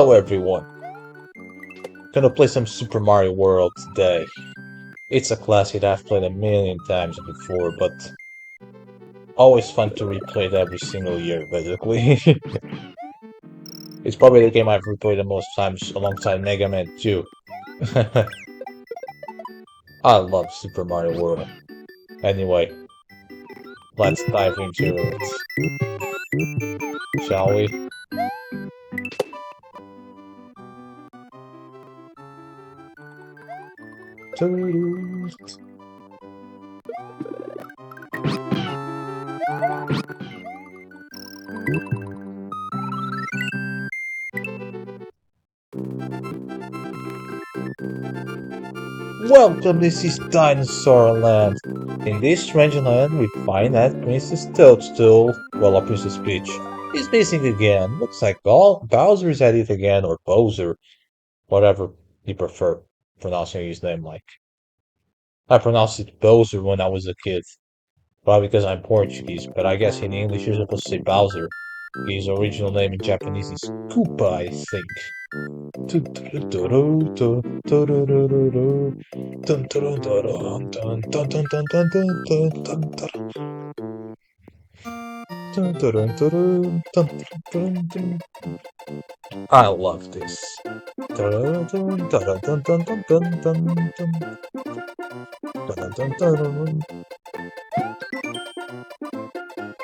Hello everyone, gonna play some Super Mario World today. It's a classic I've played a million times before, but always fun to replay it every single year, basically. It's probably the game I've replayed the most times alongside Mega Man 2. I love Super Mario World. Anyway, let's dive into it, shall we? Welcome, this is Dinosaur Land. In this strange land, we find that Princess Toadstool, well, Princess Peach, is missing again. Looks like all Bowser is at it again, or Bowser, whatever you prefer pronouncing his name like. I pronounced it Bowser when I was a kid, probably because I'm Portuguese, but I guess in English you're supposed to say Bowser. His original name in Japanese is Koopa, I think. I love this.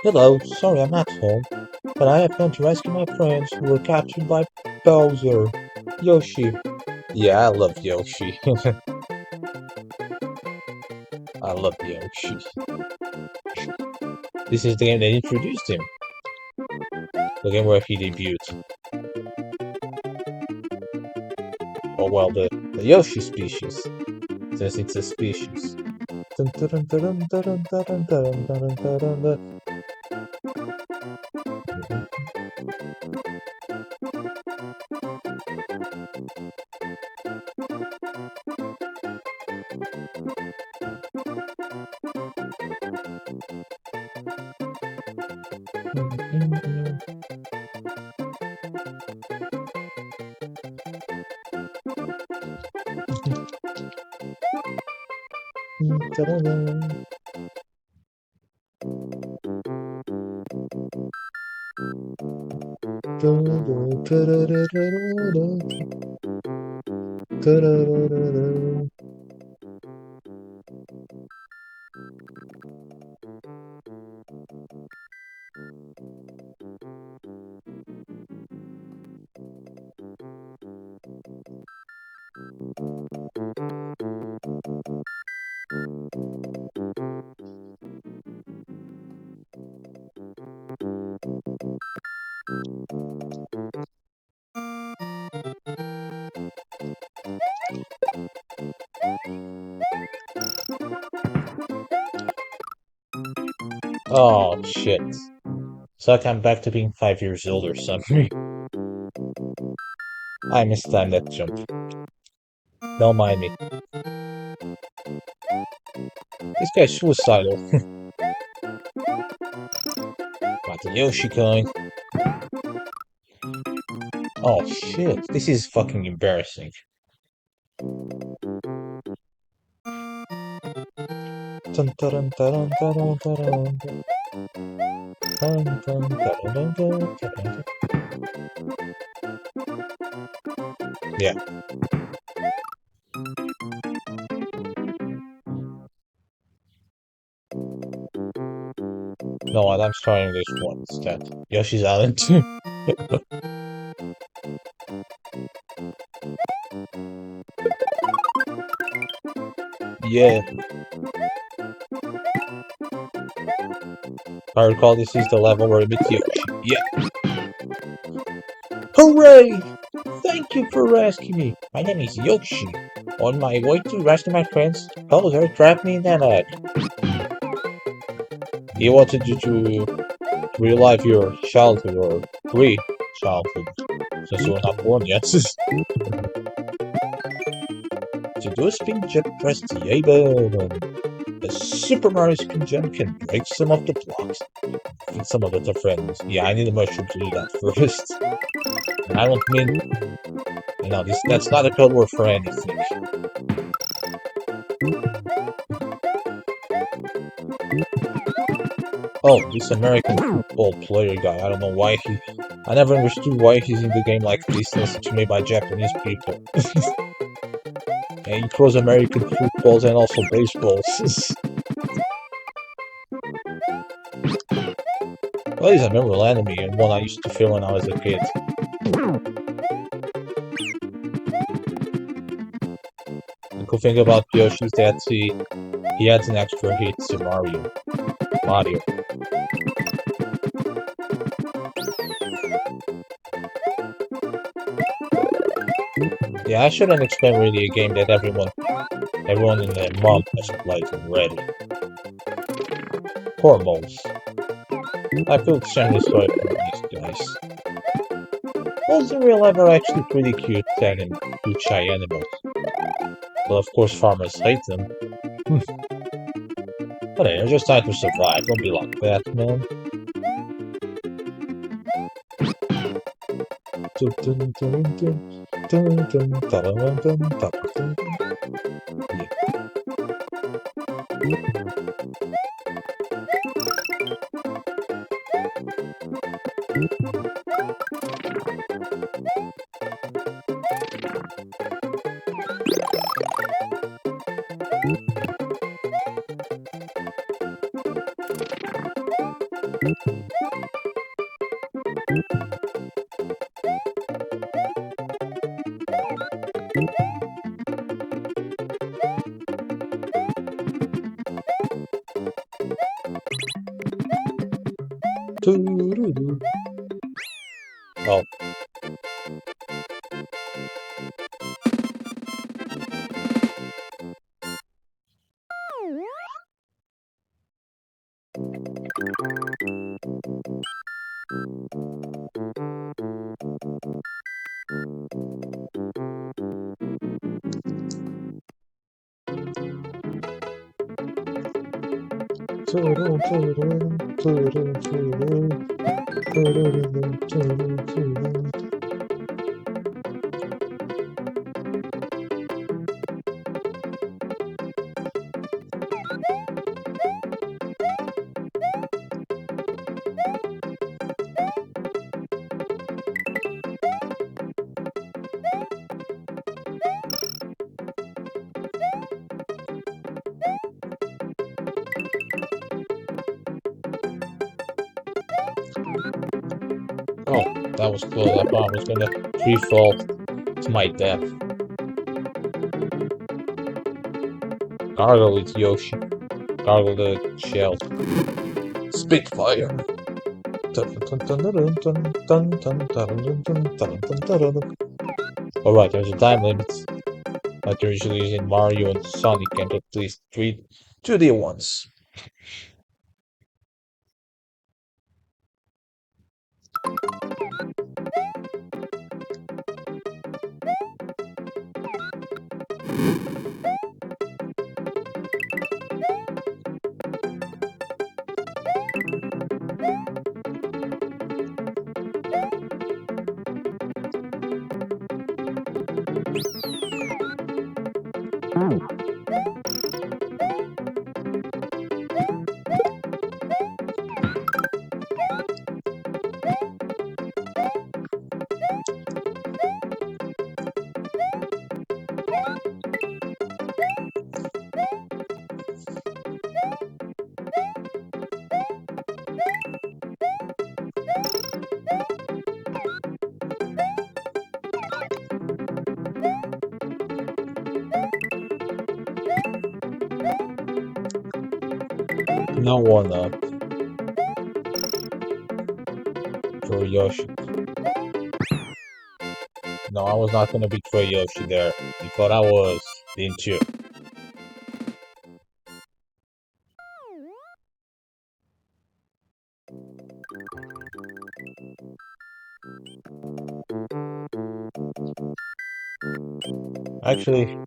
Hello, sorry I'm not home, but I have come to rescue my friends who were captured by Bowser. Yoshi. Yeah, I love Yoshi. I love Yoshi. This is the game that introduced him. The game where he debuted. Oh well, the Yoshi species. Since it's a species. Oh shit. So I'm back to being 5 years old or something. I mistimed that jump. Don't mind me. This guy's suicidal. Got the Yoshi coin. Oh shit, this is fucking embarrassing. Yeah. No, what, I'm starting this one instead. Yoshi's Island 2. Yeah. I recall this is the level where it meets Yoshi. Yeah. Hooray! Thank you for rescuing me. My name is Yoshi. On my way to rescue my friends, Bowser trapped me in that egg. He wanted you to relive your childhood or pre-childhood, since you were not born yet. To do a spin jump, press the A button. The Super Mario spin jump can break some of the blocks. And some of it are friends. Yeah, I need a mushroom to do that first. I don't mean, that's not a code word for anything. Oh, this American football player guy. I don't know why he. I never understood why he's in the game like this, since it's made by Japanese people. And he throws American footballs and also baseballs. Well, he's a memorable enemy and one I used to fear when I was a kid. The cool thing about Yoshi is that he adds an extra hit to Mario. Mario. Yeah, I shouldn't expect really a game that everyone in their mom has played already. Poor moles. I feel extremely sorry for these guys. Moles in real life are actually pretty cute and cute shy animals. But of course farmers hate them. But hey, they're just trying to survive, don't be like that, man. Oh, oh, that was close. I thought I was gonna free fall to my death. Gargle with Yoshi. Gargle the shell. Spitfire. Alright, there's a time limit. Like there usually is in Mario and Sonic, and at least 3 2D ones. No one up for Yoshi. No, I was not gonna betray Yoshi there. You thought I was, didn't you? Actually,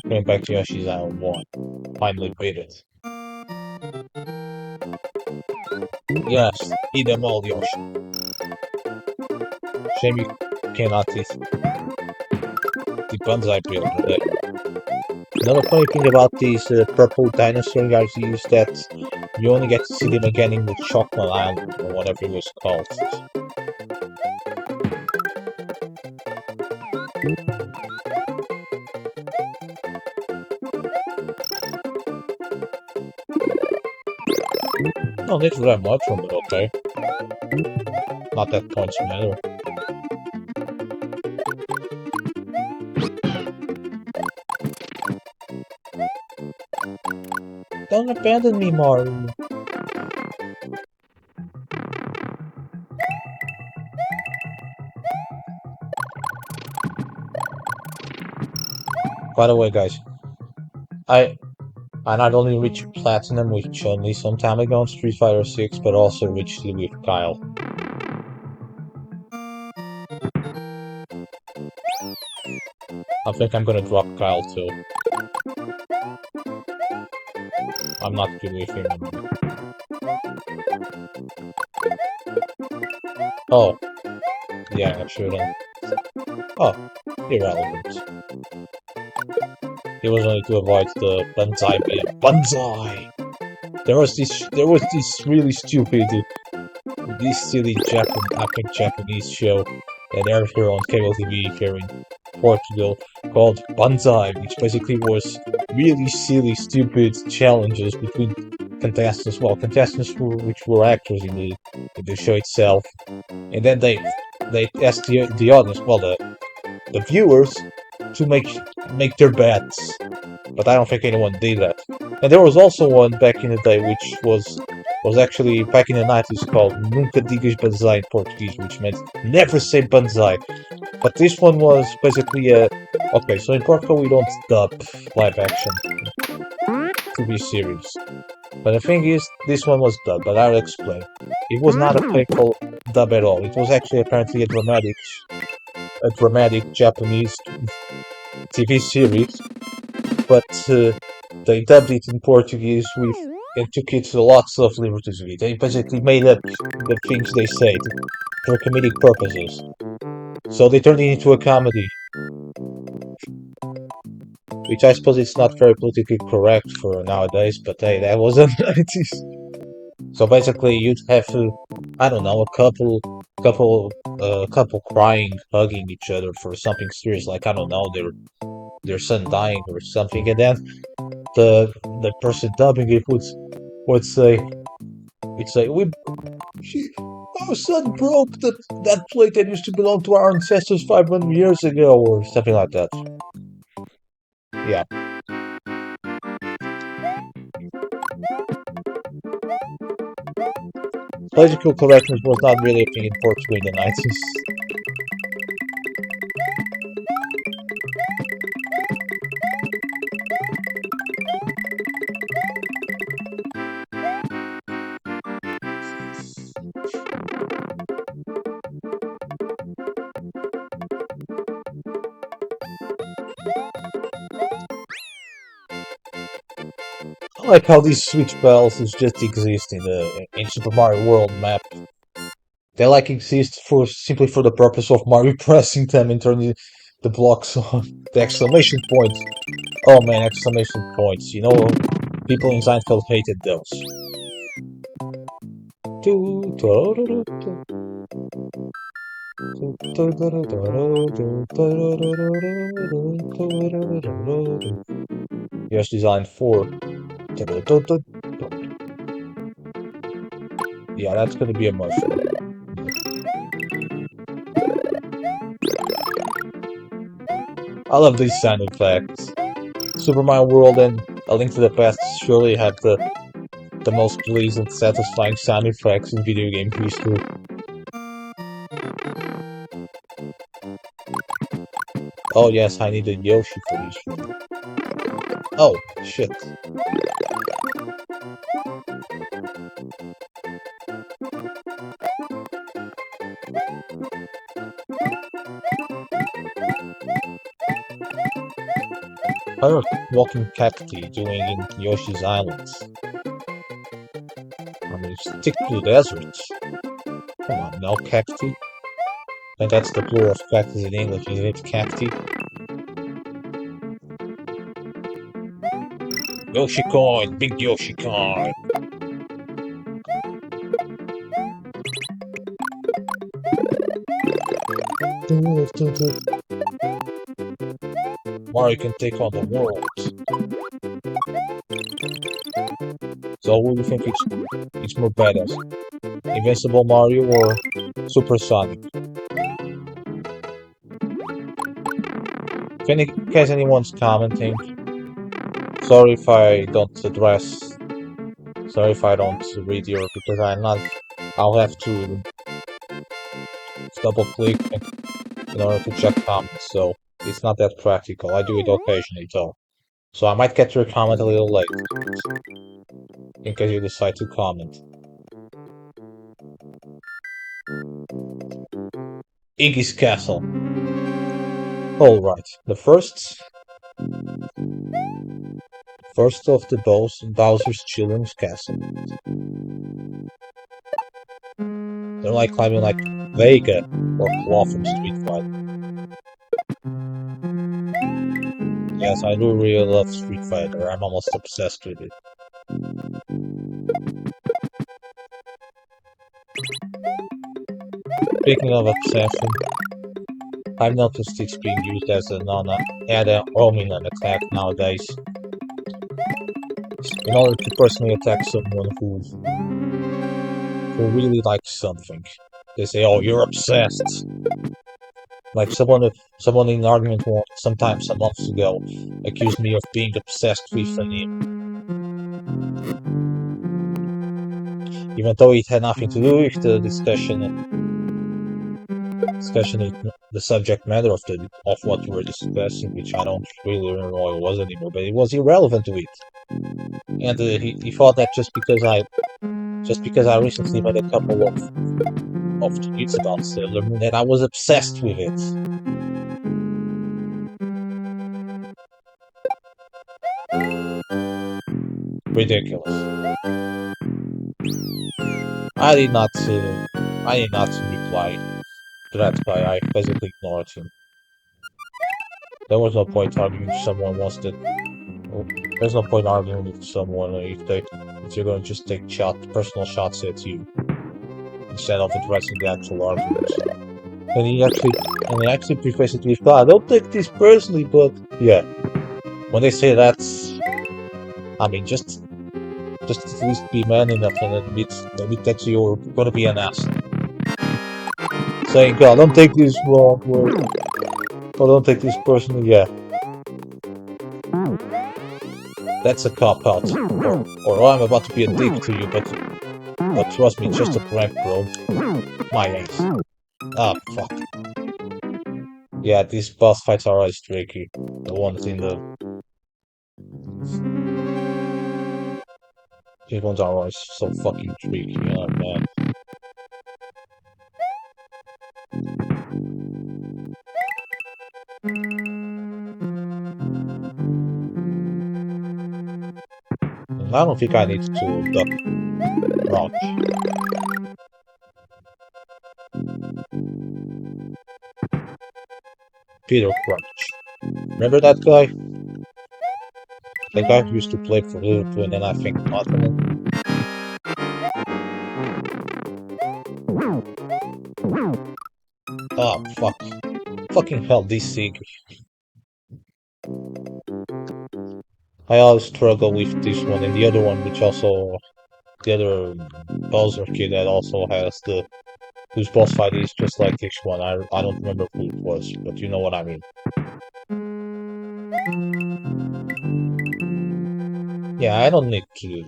going back to Yoshi's Island 1. Finally beat it. Yes, eat them all, Yoshi. Shame you cannot eat the bonsai build. Another funny thing about these purple dinosaur guys is that you only get to see them again in the Chocolate Island, or whatever it was called. No, that's that much from it, okay. Not that points matter. Don't abandon me, Mario. By the way, guys, I not only reached Platinum with Chun-Li some time ago in Street Fighter 6, but also reached it with Kyle. I think I'm gonna drop Kyle too. I'm not good with him anymore. Oh, yeah, I shouldn't. Oh, irrelevant. It was only to avoid the Banzai being Banzai! There was this really stupid, this silly Japanese show that aired here on cable TV here in Portugal called Banzai, which basically was really silly, stupid challenges between contestants. Well, contestants which were actors in the show itself, and then they asked the audience, well, the viewers, to make their bets. But I don't think anyone did that. And there was also one back in the day which was actually back in the 90s called Nunca Digas Banzai in Portuguese, which meant never say Banzai. But this one was basically a... Okay, so in Portugal we don't dub live action TV series. But the thing is, this one was dubbed, but I'll explain. It was not a faithful dub at all. It was actually apparently a dramatic Japanese TV series, but they dubbed it in Portuguese with and took it to lots of liberties with it. They basically made up the things they said for comedic purposes. So they turned it into a comedy, which I suppose it's not very politically correct for nowadays, but hey, that was the 90s. So basically, you'd have, I don't know, couple crying, hugging each other for something serious, like I don't know, their son dying or something, and then the person dubbing it would say, our son broke that plate that used to belong to our ancestors 500 years ago, or something like that. Yeah. Political correctness was not really a thing in Portugal in the 90s. I like how these switch bells just exist in Super Mario World map. They like exist for simply for the purpose of Mario pressing them and turning the blocks on. The exclamation point. Oh man, exclamation points. You know, people in Seinfeld hated those. Here's design 4. Yeah, that's gonna be a mushroom. I love these sound effects. Super Mario World and A Link to the Past surely have the most pleasant, satisfying sound effects in video game history. Oh yes, I needed Yoshi for this one. Oh, shit. How are walking cacti doing in Yoshi's Islands? I mean, stick to the desert. Come on, no cacti. And that's the plural of cactus in English, isn't it? Cacti? Yoshi coin! Big Yoshi coin! Mario can take on the world. So who do you think it's more badass? Invincible Mario or Supersonic? In case anyone's commenting, sorry if I don't address, sorry if I don't read your, because I'll have to double click in order to check comments, so it's not that practical. I do it occasionally though. So I might get your comment a little late, in case you decide to comment. Iggy's Castle. Alright, the first of the Bowser's Children's Castle. They're like climbing like Vega or Claw from Street Fighter. Yes, I do really love Street Fighter. I'm almost obsessed with it. Speaking of obsession, I've noticed it's being used as an ad hominem attack nowadays. In order to personally attack someone who really likes something. They say, "Oh, you're obsessed." Like someone in an argument sometimes some months ago accused me of being obsessed with anime. Even though it had nothing to do with the discussion, the subject matter of what we were discussing, which I don't really remember what it was anymore, but it was irrelevant to it. And he thought that just because I recently made a couple of tweets about Sailor Moon, that I was obsessed with it. Ridiculous. I did not reply to that guy. I basically ignored him. There was no point arguing with someone there's no point arguing with someone if you're going to just take personal shots at you instead of addressing the actual argument. And he actually prefaced it with, "God, don't take this personally," but yeah, when they say that, I mean, just at least be man enough and admit that you're gonna be an ass. Saying, "God, don't take this wrong way," or "Don't take this personally," yeah. That's a cop-out. Or, "Oh, I'm about to be a dick to you, but trust me, it's just a prank, bro." My ass. Ah, fuck. Yeah, these boss fights are always tricky. The ones in the... These ones are always so fucking tricky, oh man. I don't think I need to duck crouch. Peter Crouch. Remember that guy? The guy who used to play for Liverpool and then I think Nottingham? Oh, fuck. Fucking hell, this Sig. I always struggle with this one and the other one, which also... The other Bowser kid that also has whose boss fight is just like this one. I don't remember who it was, but you know what I mean. Yeah, I don't need to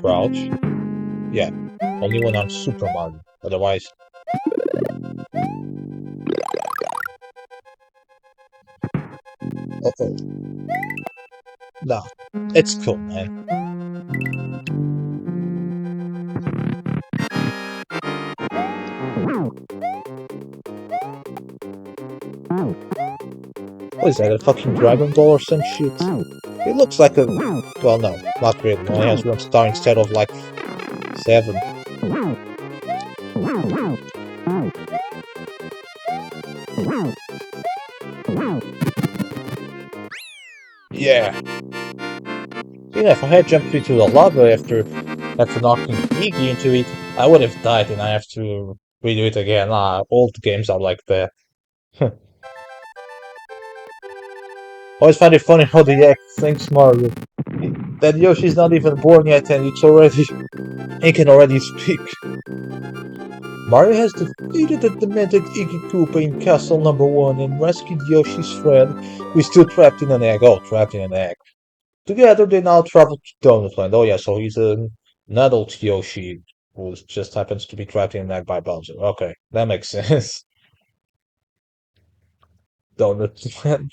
crouch. Yeah, only when I'm Super Mario. Otherwise... Uh-oh. Nah, it's cool, man. What is that, a fucking Dragon Ball or some shit? It looks like a... Well, no, not really. It only has 1 star instead of like 7. Yeah. If I had jumped into the lava after knocking Iggy into it, I would have died and I have to redo it again. Old games are like that. Always find it funny how the act thinks Mario. That Yoshi's not even born yet and he can already speak. Mario has defeated the demented Iggy Koopa in Castle Number 1 and rescued Yoshi's friend, who is still trapped in an egg. Oh, trapped in an egg. Together, they now travel to Donut Land. Oh, yeah, so he's an adult Yoshi who just happens to be trapped in an egg by Bowser. Okay, that makes sense. Donut Land.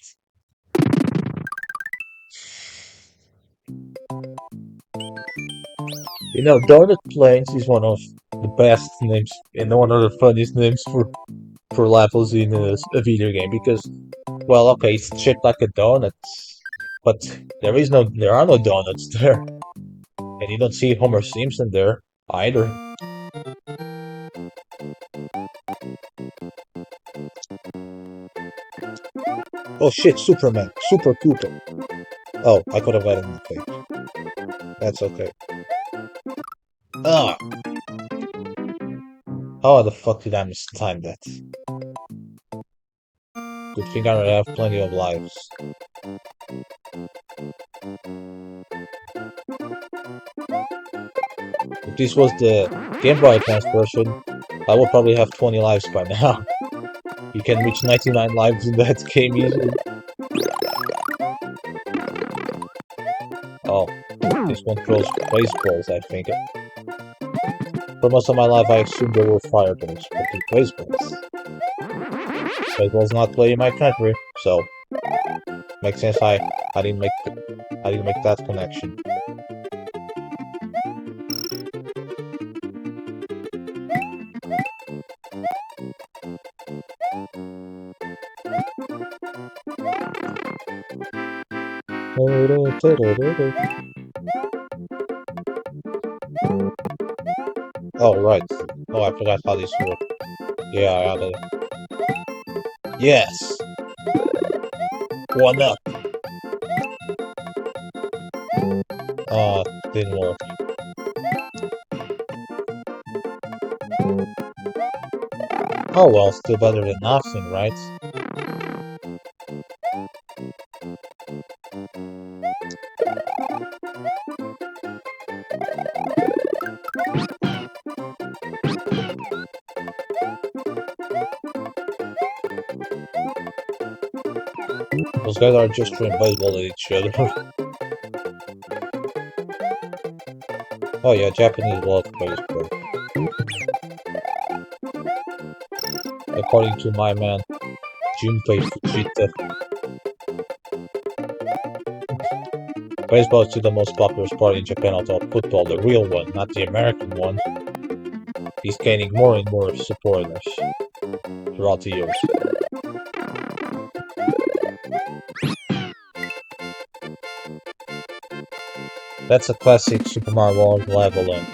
Donut Plains is one of the best names and one of the funniest names for levels in a video game because, well, okay, it's shaped like a donut, but there are no donuts there, and you don't see Homer Simpson there either. Oh shit, Superman, Super Cooper. Oh, I could have added my page. That's okay. Ah, how the fuck did I mistime that? Good thing I have plenty of lives. If this was the Game Boy Advance version, I would probably have 20 lives by now. You can reach 99 lives in that game easily. Oh, this one throws baseballs, I think. For most of my life, I assumed they were fireballs, but they're baseballs. Baseball's not played in my country, so makes sense. I didn't make that connection. Oh right. Oh, I forgot how this worked. Yeah, I got it. Yes. One up. Didn't work. Oh well, still better than nothing, right? Those guys are just throwing baseball at each other. Oh yeah, Japanese love baseball. According to my man, Junpei Fujita. Baseball is still the most popular sport in Japan although football, the real one, not the American one, is gaining more and more supporters throughout the years. That's a classic Super Mario World level and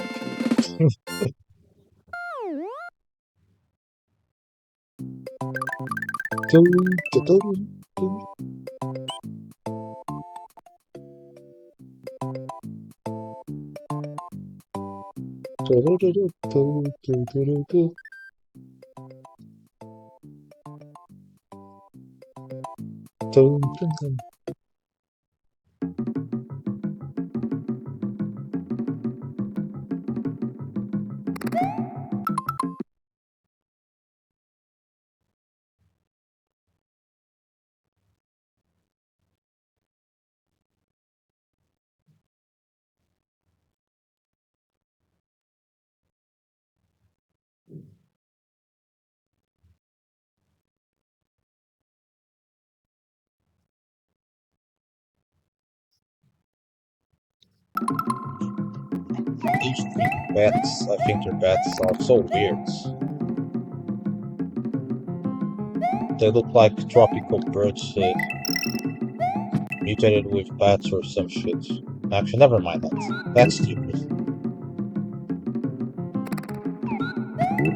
these bats, I think their bats are so weird. They look like tropical birds mutated with bats or some shit. Actually, never mind that. That's stupid.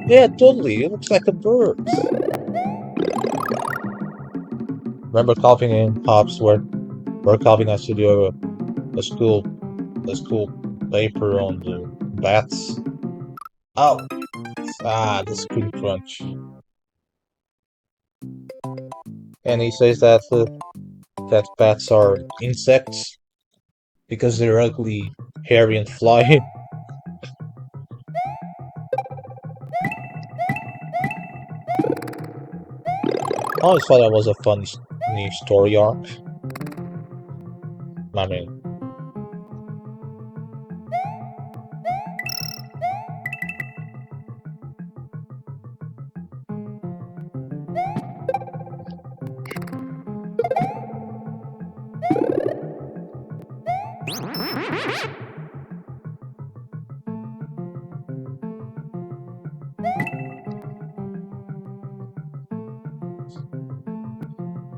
Yeah, totally. It looks like a bird. Remember Calvin and Hobbes were Calvin has to do a school paper on the bats. Oh, the screen crunch. And he says that bats are insects because they're ugly, hairy, and flying. I always thought that was a funny story arc. I mean,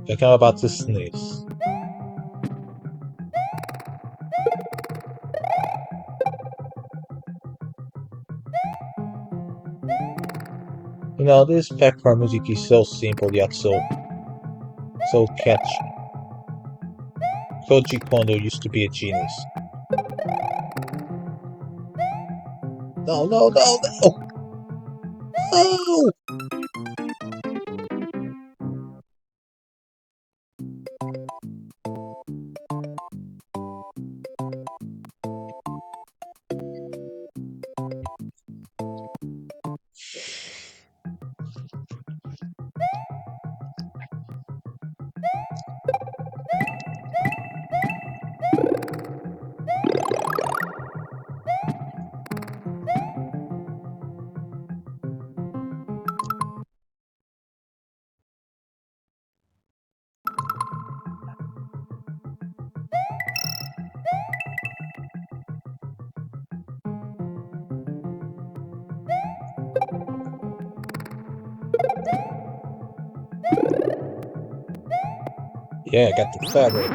thinking about the SNES. You know, this background music is so simple yet so catchy. Koji Kondo used to be a genius. No, no, no, no! No! Yeah, I got the feather.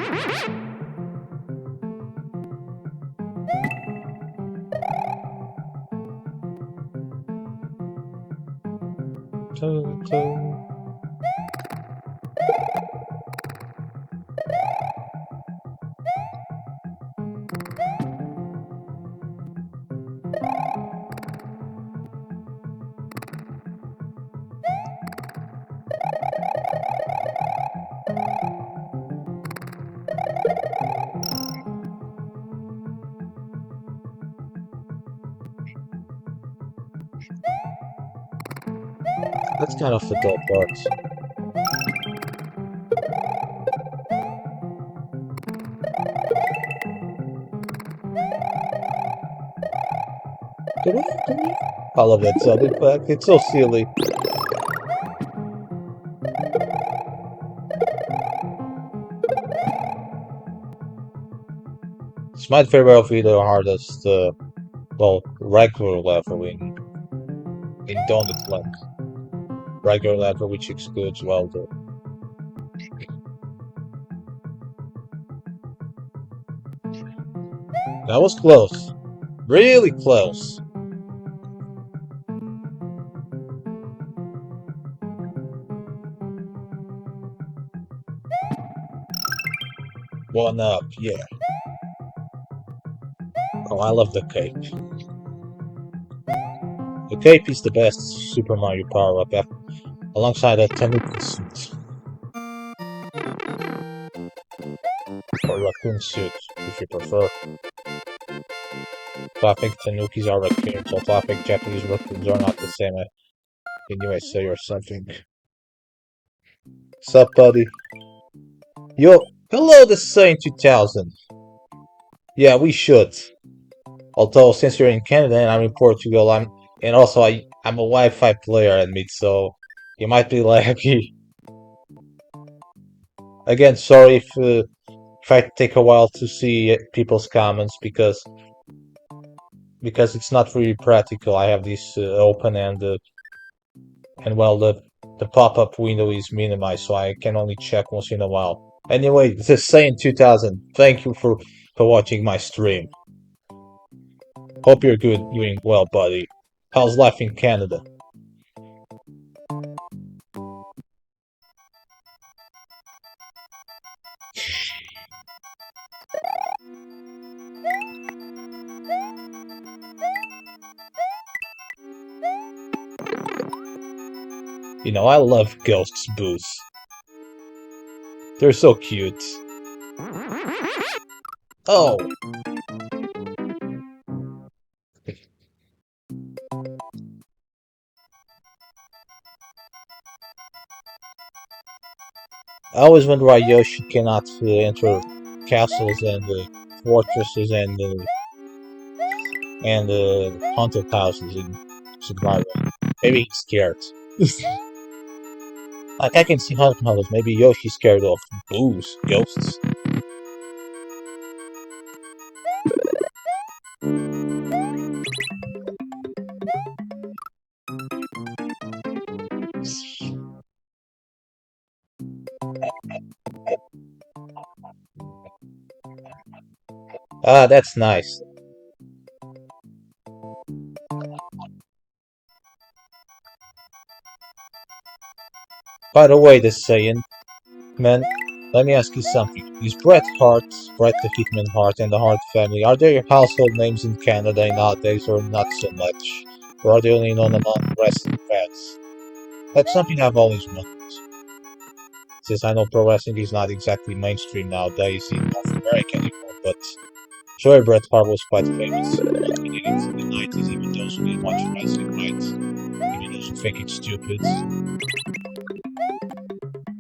That's kind of the dull part. I love that sound effect. It's so silly. This might very well be the hardest, regular level in Donut Link. Regular level which excludes, well, that was close. Really close. One up, yeah. Oh, I love the cape. The cape is the best Super Mario power-up alongside a Tanuki suit. Or raccoon suit, if you prefer. So I think Tanukis are raccoons, although I think Japanese raccoons are not the same in USA or something. Sup, buddy? Yo, hello, the Sane 2000. Yeah, we should. Although, since you're in Canada and I'm in Portugal, I'm a Wi-Fi player, admit, so you might be lucky. Again, sorry if I take a while to see people's comments because it's not really practical. I have this open and well the pop-up window is minimized, so I can only check once in a while. Anyway, the Sane 2000. Thank you for watching my stream. Hope you're doing well, buddy. How's life in Canada? I love Ghost's boots. They're so cute. Oh, I always wonder why Yoshi cannot enter castles and fortresses and haunted houses in Super Mario. Maybe he's scared. Like I can see haunted houses. Maybe Yoshi's scared of boos, ghosts. Ah, that's nice. By the way, this saying, man, let me ask you something. Is Bret Hart, Bret the Hitman Hart, and the Hart family, are they household names in Canada nowadays or not so much? Or are they only known among wrestling fans? That's something I've always wondered. Since I know pro wrestling is not exactly mainstream nowadays in North America anymore, but sure, Bret Hart was quite famous among Canadians in the 90s, even those who didn't watch wrestling, right? Even those who think it's stupid.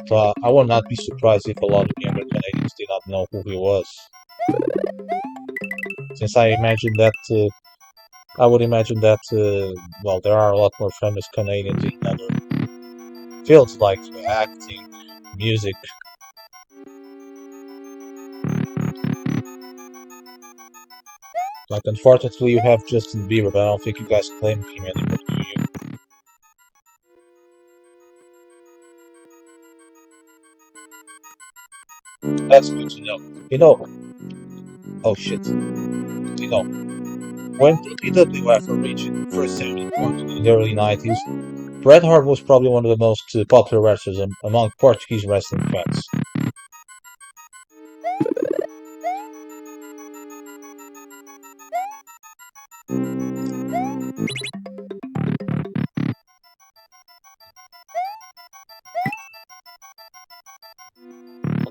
So I would not be surprised if a lot of younger Canadians did not know who he was. Since I would imagine that, well, there are a lot more famous Canadians in other fields like acting, music. Like, unfortunately, you have Justin Bieber, but I don't think you guys claim him anymore, do you? That's good to know. You know, oh shit. When the PWF origin first started in Portugal in the early 90s, Bret Hart was probably one of the most popular wrestlers among Portuguese wrestling fans.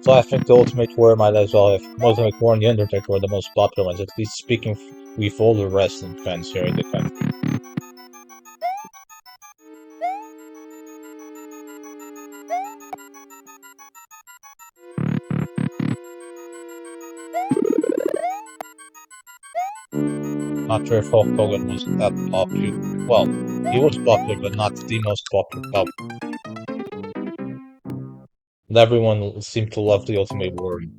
So I think the Ultimate Warrior might as well have Ultimate Warrior and The Undertaker were the most popular ones, at least speaking with older wrestling fans here in the country. Not sure if Hulk Hogan was that popular. Well, he was popular, but not the most popular. Well, everyone seemed to love the Ultimate Warrior.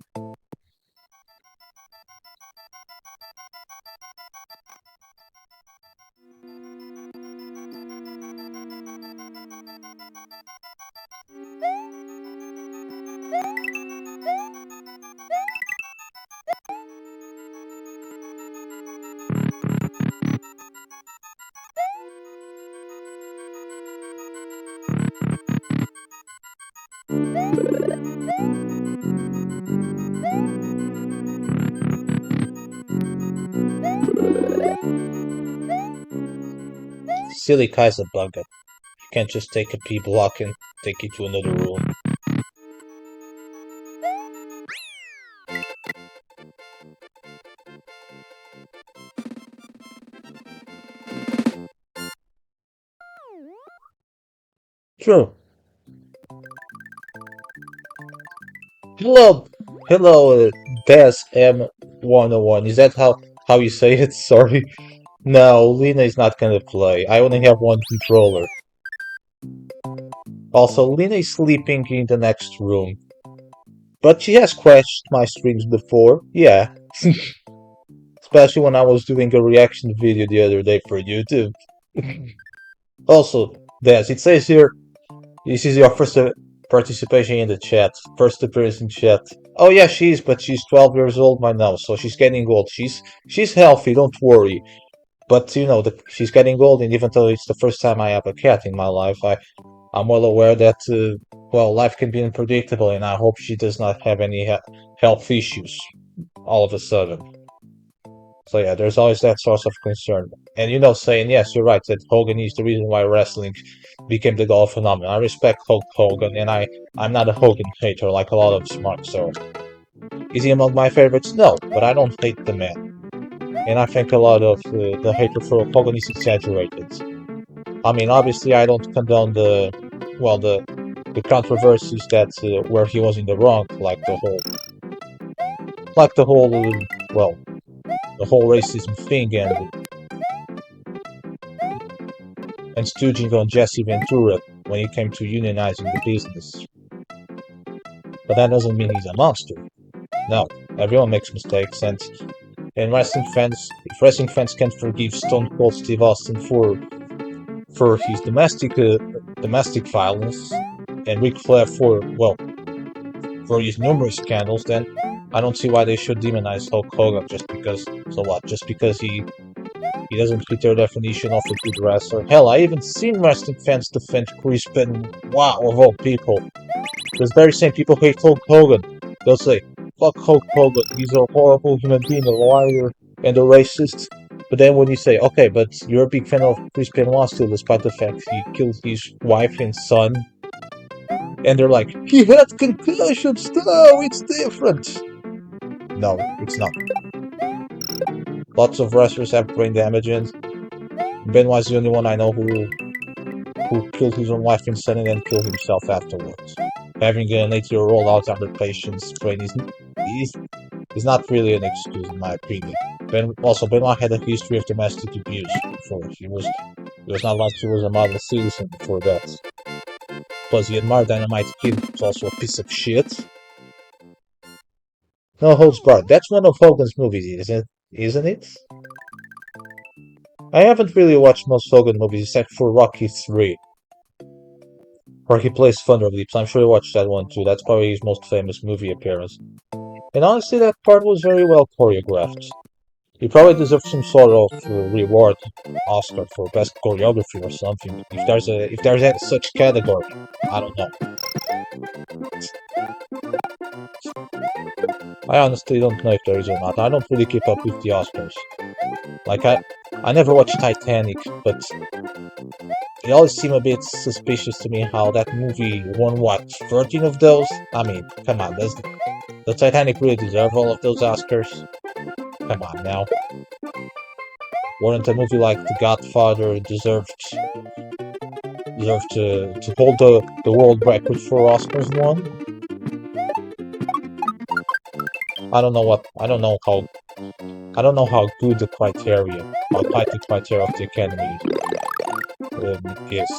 Silly Kaiser Bugger. You can't just take a P block and take it to another room. True. Hello, hello, Des M101. Is that how you say it? Sorry. No, Lena is not gonna play. I only have one controller. Also, Lena is sleeping in the next room. But she has crashed my streams before. Yeah. Especially when I was doing a reaction video the other day for YouTube. Also, Des, it says here, this is your first participation in the chat. First appearance in chat. Oh yeah, but she's 12 years old by now, so she's getting old. She's healthy, don't worry. But she's getting old, and even though it's the first time I have a cat in my life, I'm well aware that well, life can be unpredictable, and I hope she does not have any health issues all of a sudden. So yeah, there's always that source of concern. And saying yes, you're right that Hogan is the reason why wrestling became the goal phenomenon. I respect Hulk Hogan, and I'm not a Hogan hater like a lot of smart so. Is he among my favorites? No, but I don't hate the man. And I think a lot of the hatred for Hogan is exaggerated. I mean, obviously, I don't condone well, the controversies that where he was in the wrong, like the whole, well, the whole racism thing and stooging on Jesse Ventura when it came to unionizing the business. But that doesn't mean he's a monster. No, everyone makes mistakes, and if wrestling fans can't forgive Stone Cold Steve Austin for his domestic violence, and Ric Flair for his numerous scandals, then I don't see why they should demonize Hulk Hogan just because. So what? Just because he doesn't fit their definition of a good wrestler. Hell, I even seen wrestling fans defend Chris Benoit of all people. Those very same people hate Hulk Hogan. They'll say, "Fuck Hulk Hogan. He's a horrible human being, a liar, and a racist." But then when you say, "Okay, but you're a big fan of Chris Benoit still, despite the fact he killed his wife and son," and they're like, "He had concussions." No, it's different. No, it's not. Lots of wrestlers have brain damage, and Benoit's the only one I know who killed his own wife and son and then killed himself afterwards. Having an 8-year-old Alzheimer's patient's brain is not really an excuse, in my opinion. Benoit had a history of domestic abuse before. He was not like he was a model citizen before that. Plus, he admired Dynamite Kid, who's also a piece of shit. No holds barred. That's one of Hogan's movies, isn't it? I haven't really watched most Hogan movies except for Rocky 3, where he plays Thunder Leaps. I'm sure you watched that one too. That's probably his most famous movie appearance. And honestly, that part was very well choreographed. He probably deserves some sort of reward, Oscar for best choreography or something. If there's such category, I don't know. I honestly don't know if there is or not. I don't really keep up with the Oscars. Like I never watched Titanic, but it always seemed a bit suspicious to me how that movie won what 13 of those. I mean, come on, does the Titanic really deserve all of those Oscars? Come on now. Wouldn't a movie like The Godfather deserve to hold the world record for Oscars won? I don't know how good how tight the criteria of the Academy is.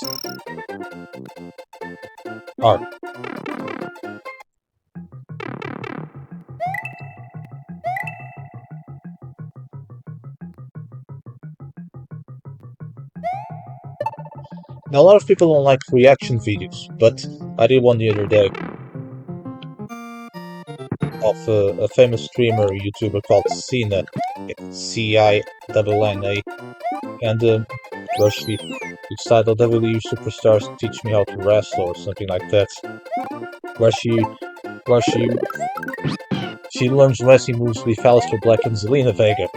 Are. Now, a lot of people don't like reaction videos, but I did one the other day of a famous streamer YouTuber called Cina, Cina, and it's titled "WWE Superstars Teach Me How to Wrestle" or something like that, where where she learns wrestling moves with Aleister Black and Zelina Vega.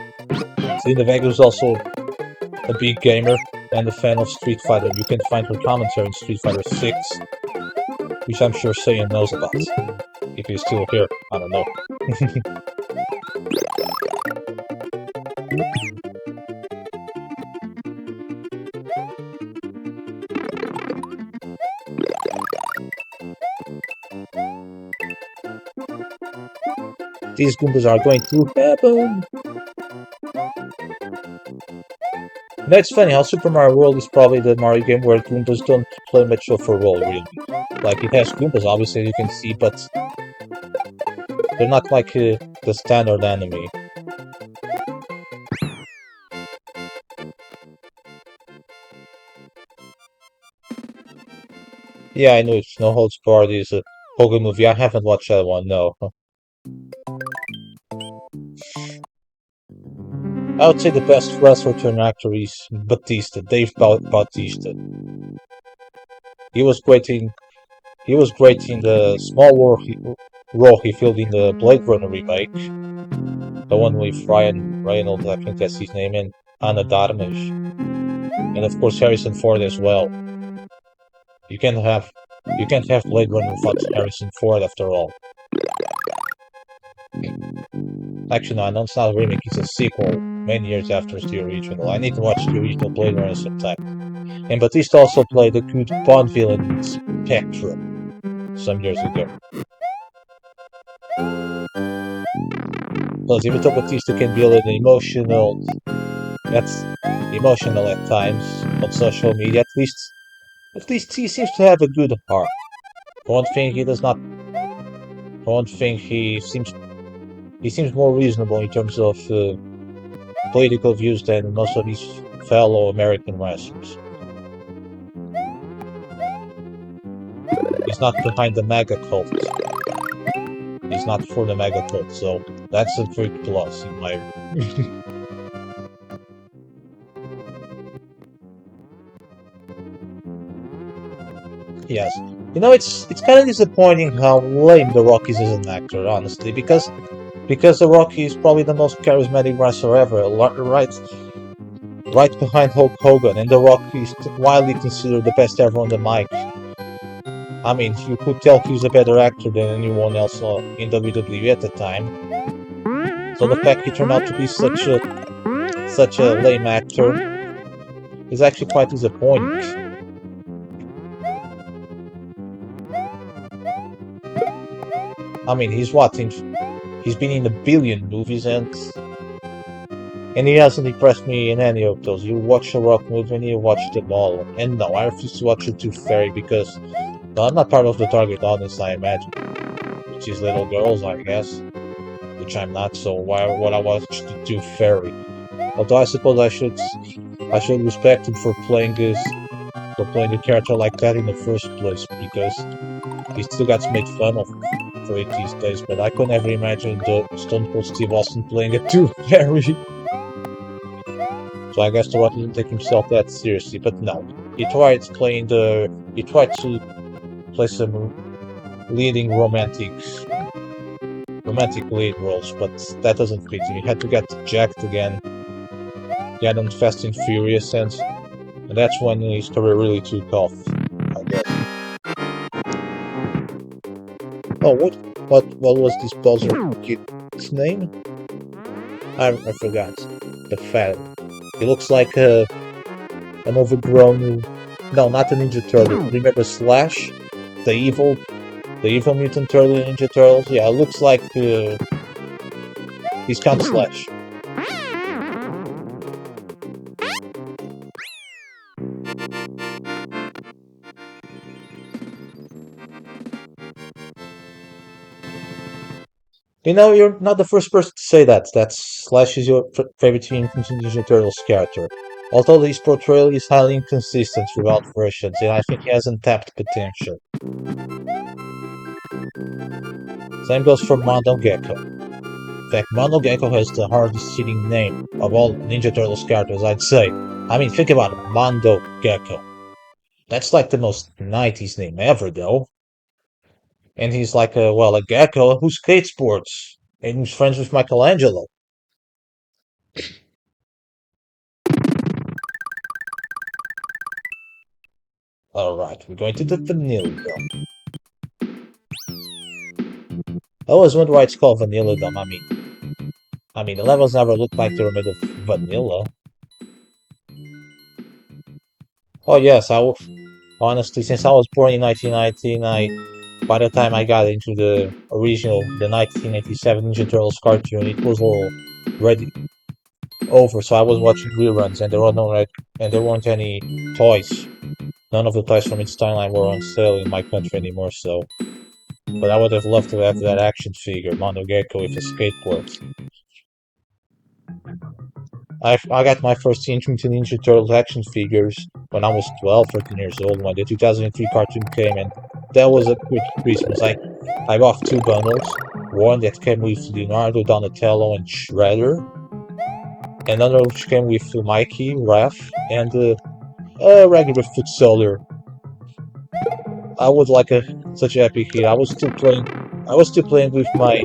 Zelina Vega is also a big gamer and a fan of Street Fighter. You can find her commentary in Street Fighter 6, which I'm sure Saiyan knows about. If he's still here, I don't know. These Goombas are going to heaven! That's funny how Super Mario World is probably the Mario game where Goombas don't play much of a role, really. Like, it has Goombas, obviously, you can see, but they're not like the standard enemy. Yeah, I know it's No Holds Barred is a Hogan movie. I haven't watched that one, no. I would say the best wrestler turned actor is Batista, Bautista. He was great in the small role he filled in the Blade Runner remake, the one with Ryan Reynolds, I think that's his name, and Anna Darmish, and of course Harrison Ford as well. You can't have you can't have Blade Runner without Harrison Ford after all. Actually, no, I know it's not a remake, it's a sequel many years after the original. I need to watch the original Blade Runner sometime. And Batista also played a good Bond villain in Spectre some years ago. Plus, even though Batista can be a little that's emotional at times on social media, at least he seems to have a good heart. For one thing, he does not. For one thing, he seems more reasonable in terms of political views than most of his fellow American wrestlers. He's not behind the mega cult. He's not for the mega cult, so that's a big plus in my. Yes, it's kind of disappointing how lame The Rock is as an actor, honestly, because The Rock is probably the most charismatic wrestler ever, right behind Hulk Hogan, and The Rock is widely considered the best ever on the mic. I mean, you could tell he's a better actor than anyone else in WWE at the time. So the fact he turned out to be such a lame actor is actually quite disappointing. I mean, he's been in a billion movies and he hasn't impressed me in any of those. You watch a Rock movie and you watch them all. And no, I refuse to watch The Tooth Fairy because I'm not part of the target audience, I imagine. Which is little girls, I guess. Which I'm not, so why would I watch The Tooth Fairy? Although I suppose I should respect him for playing a character like that in the first place, because he still gets made fun of for it these days, but I could never imagine the Stone Cold Steve Austin playing a Tooth Fairy. So I guess The Rock didn't take himself that seriously, but no. He tried to play some leading romantic lead roles, but that doesn't fit him. He had to get jacked again, get on Fast and Furious, and that's when his career really took off, I guess. Oh, what was this Bowser kid's name? I forgot. The fat. He looks like an overgrown. No, not a Ninja Turtle. Remember Slash, the evil, the evil mutant turtle in Ninja Turtles? Yeah, it looks like he's Count Slash. You're not the first person to say that. That Slash is your favorite Teenage Mutant Ninja Turtles character. Although his portrayal is highly inconsistent throughout versions, and I think he has untapped potential. Same goes for Mondo Gecko. In fact, Mondo Gecko has the hardest hitting name of all Ninja Turtles characters, I'd say. I mean, think about it, Mondo Gecko. That's like the most 90s name ever, though. And he's like a gecko who skateboards and who's friends with Michelangelo. Alright, we're going to the Vanilla Dome. I always wonder why it's called Vanilla Dome. I mean, the levels never look like they were made of vanilla. Oh yes, honestly, since I was born in 1919, by the time I got into the 1987 Ninja Turtles cartoon, it was already over. So I was watching reruns, and there weren't any toys. None of the toys from its timeline were on sale in my country anymore. So, but I would have loved to have that action figure, Mondo Gecko with a skateboard. I got my first Teenage Mutant Ninja Turtles action figures when I was 12, 13 years old, when the 2003 cartoon came, and that was a quick Christmas. I bought two bundles, one that came with Leonardo, Donatello, and Shredder, and another which came with Mikey, Raph, and a regular foot soldier. I was like such an epic kid. I was still playing with my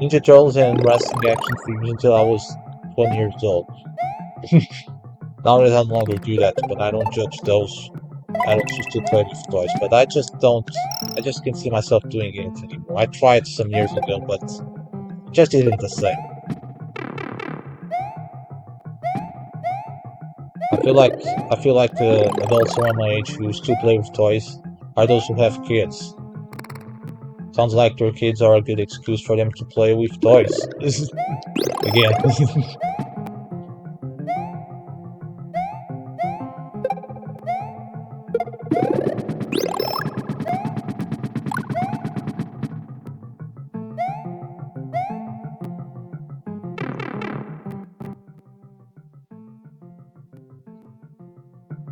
Ninja Turtles and wrestling action figures until I was 20 years old. Nowadays I no longer do that, but I don't judge those I don't choose to play with toys, but I just don't. I just can't see myself doing it anymore. I tried some years ago, but it just isn't the same. I feel like adults around my age who still play with toys are those who have kids. Sounds like their kids are a good excuse for them to play with toys. Again.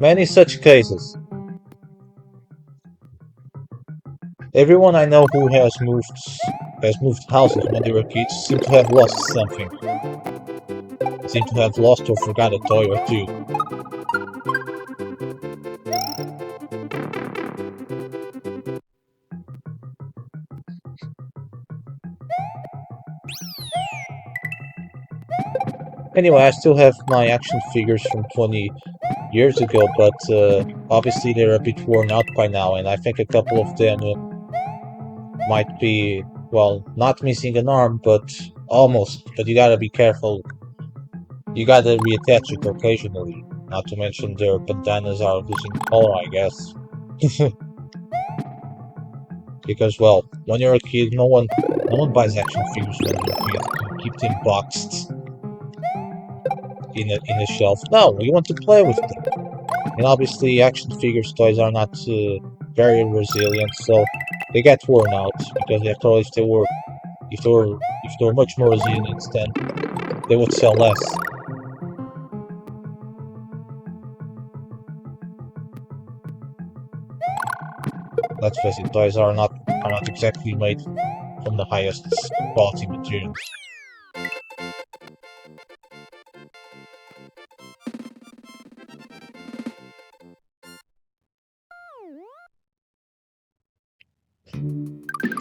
Many such cases. Everyone I know who has moved houses when they were kids seem to have lost something. Seem to have lost or forgot a toy or two. Anyway, I still have my action figures from 20 years ago, but obviously they're a bit worn out by now, and I think a couple of them might be, well, not missing an arm, but almost. But you gotta be careful. You gotta reattach it occasionally. Not to mention their bandanas are losing color, I guess. Because, well, when you're a kid, no one buys action figures when you're a kid to keep them boxed in a shelf. No, you want to play with them. And obviously, action figures toys are not very resilient, so they get worn out. Because after all, if they were much more resilient, then they would sell less. Let's face it, toys are not exactly made from the highest quality materials.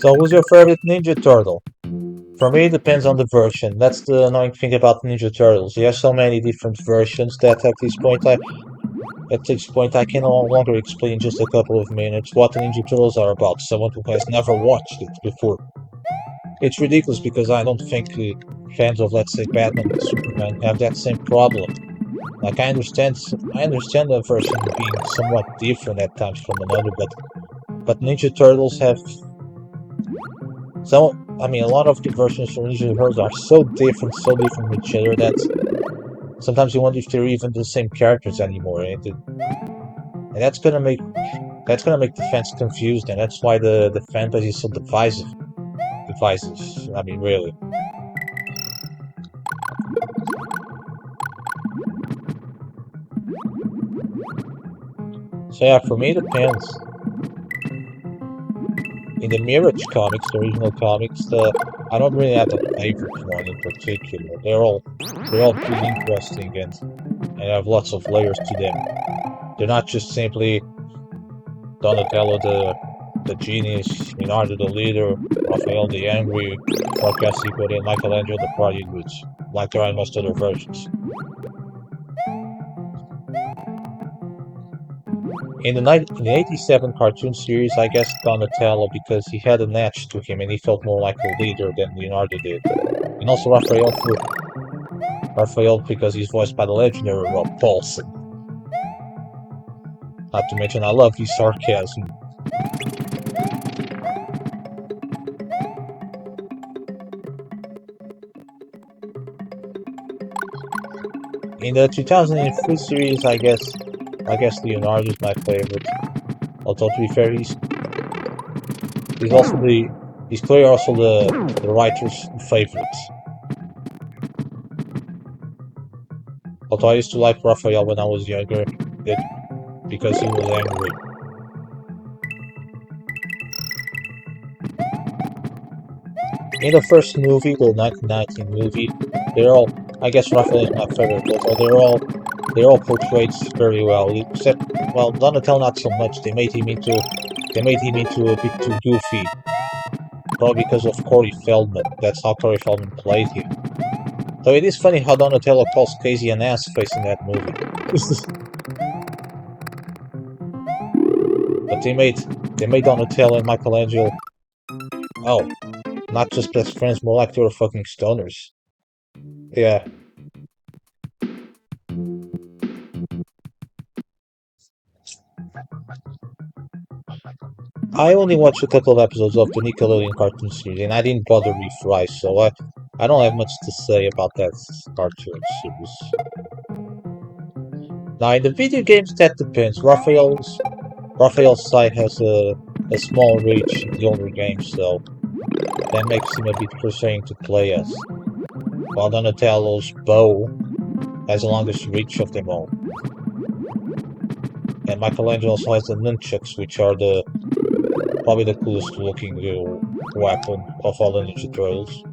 So, who's your favorite Ninja Turtle? For me, it depends on the version. That's the annoying thing about Ninja Turtles. There are so many different versions that at this point I can no longer explain in just a couple of minutes what the Ninja Turtles are about. Someone who has never watched it before. It's ridiculous because I don't think fans of, let's say, Batman and Superman have that same problem. Like I understand the version being somewhat different at times from another, but Ninja Turtles have so. I mean, a lot of the versions of Ninja Turtles are so different from each other that sometimes you wonder if they're even the same characters anymore. And that's gonna make the fans confused, and that's why the fan base is so divisive. Divisive. I mean, really. So yeah, for me, it depends. In the Mirage comics, the original comics, I don't really have a favorite one in particular. They're all pretty interesting and have lots of layers to them. They're not just simply Donatello the genius, Leonardo the leader, Raphael the angry, sarcastic, and Michelangelo the party witch, like there are in most other versions. In the 87 cartoon series, I guess Donatello because he had an edge to him and he felt more like a leader than Leonardo did. And also Raphael because he's voiced by the legendary Rob Paulson. Not to mention, I love his sarcasm. In the 2003 series, I guess Leonardo is my favorite. Although to be fair, he's also he's clearly also the writer's favorite. Although I used to like Raphael when I was younger, because he was angry. In the first movie, the 1919 movie, they're all. I guess Raphael is my favorite, although they're all portrayed very well. Except, well, Donatello not so much. They made him into a bit too goofy. Probably because of Corey Feldman. That's how Corey Feldman played him. Though it is funny how Donatello calls Casey an ass face in that movie. But they made Donatello and Michelangelo, oh, not just best friends, more like they were fucking stoners. Yeah. I only watched a couple of episodes of the Nickelodeon cartoon series, and I didn't bother reprise, so I don't have much to say about that cartoon series. Now, in the video games, that depends. Raphael's side has a small reach in the older games, so that makes him a bit frustrating to play as. While Donatello's bow has the longest reach of them all. And Michelangelo also has the nunchucks, which are probably the coolest looking weapon of all the Ninja Turtles.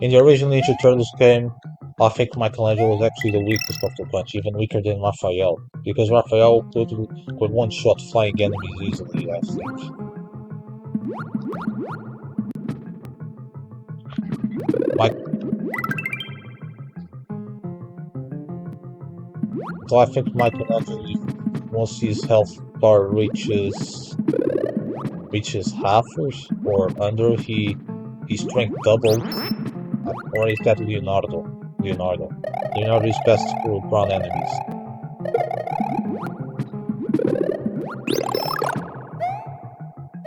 In the original Ninja Turtles game, I think Michelangelo was actually the weakest of the bunch, even weaker than Raphael, because Raphael could one-shot flying enemies easily, I think. Mike, so I think Michelangelo, once his health bar reaches half or under, his strength doubled, or is that Leonardo? Leonardo is best for ground enemies.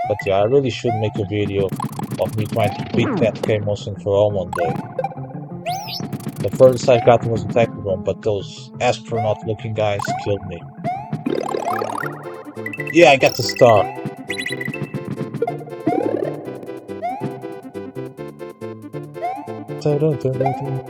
But yeah, I really should make a video of me trying to beat that game once and for all one day. The furthest I've gotten was Attack Room, but those astronaut-looking guys killed me. Yeah, I got the star. Dun, dun, dun, dun, dun.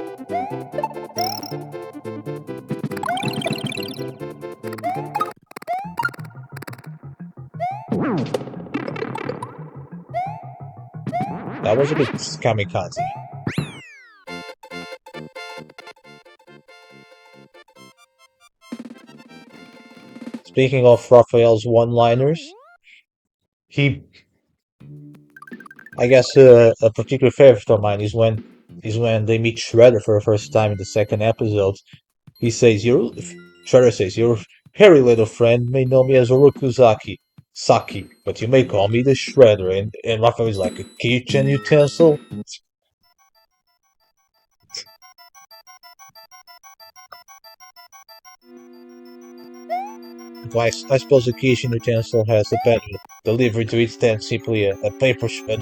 That was a bit kamikaze. Speaking of Raphael's one-liners, I guess a particular favorite of mine is when they meet Shredder for the first time in the second episode. He says, Shredder says, your hairy little friend may know me as Oroku Saki, but you may call me the Shredder. And Raphael is like, a kitchen utensil? I suppose a kitchen utensil has a better delivery to it than simply an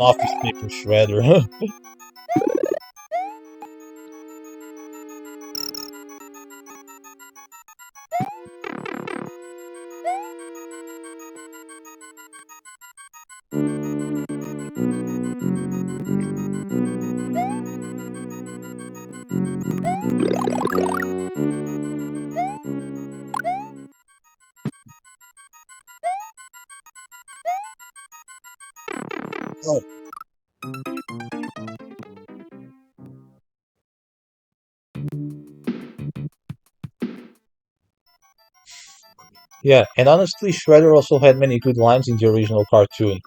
office paper shredder. Oh, yeah, and honestly, Shredder also had many good lines in the original cartoon.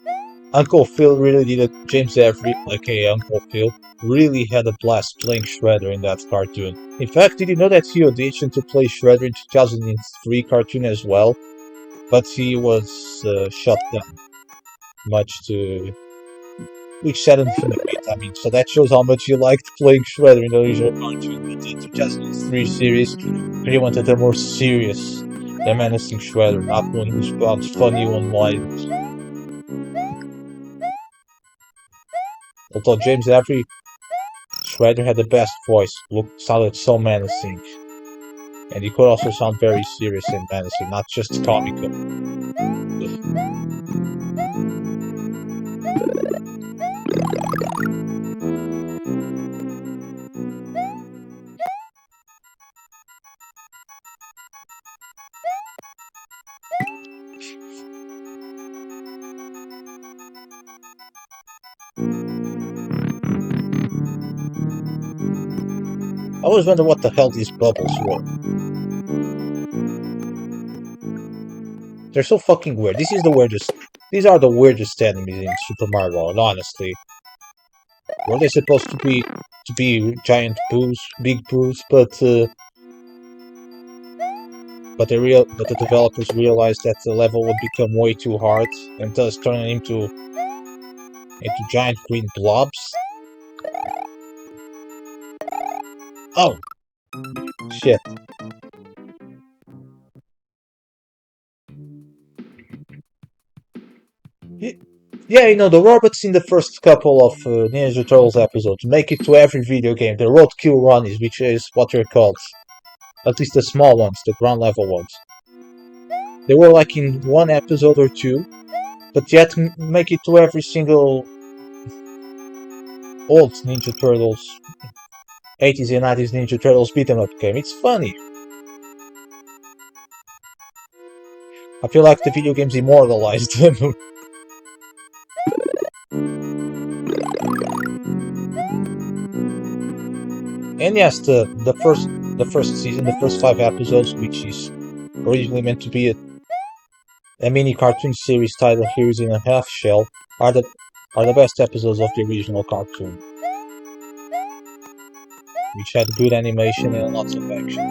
Uncle Phil really did it. James Avery, aka Uncle Phil, really had a blast playing Shredder in that cartoon. In fact, did you know that he auditioned to play Shredder in 2003 cartoon as well? But he was shut down, much to which saddened him a bit. I mean, so that shows how much he liked playing Shredder in the original cartoon. But the 2003 series really wanted a more serious and menacing Shredder, not one who spouts funny one-liners. Although James Avery, Shredder had the best voice, sounded so menacing. And he could also sound very serious and menacing, not just comical. I always wonder what the hell these bubbles were. They're so fucking weird. These are the weirdest enemies in Super Mario World, honestly. Were they supposed to be giant boos, big boos, but but the developers realized that the level would become way too hard, and thus turning into giant green blobs. Oh shit! Y- Yeah, the robots in the first couple of Ninja Turtles episodes make it to every video game. The roadkill runnies, which is what they're called, at least the small ones, the ground level ones. They were like in one episode or two, but yet make it to every single old Ninja Turtles, 80s and 90s Ninja Turtles beat 'em up game. It's funny. I feel like the video games immortalized them. And yes, the first season, the first 5 episodes, which is originally meant to be a mini cartoon series titled Heroes in a Half Shell, are the best episodes of the original cartoon, which had good animation and lots of action.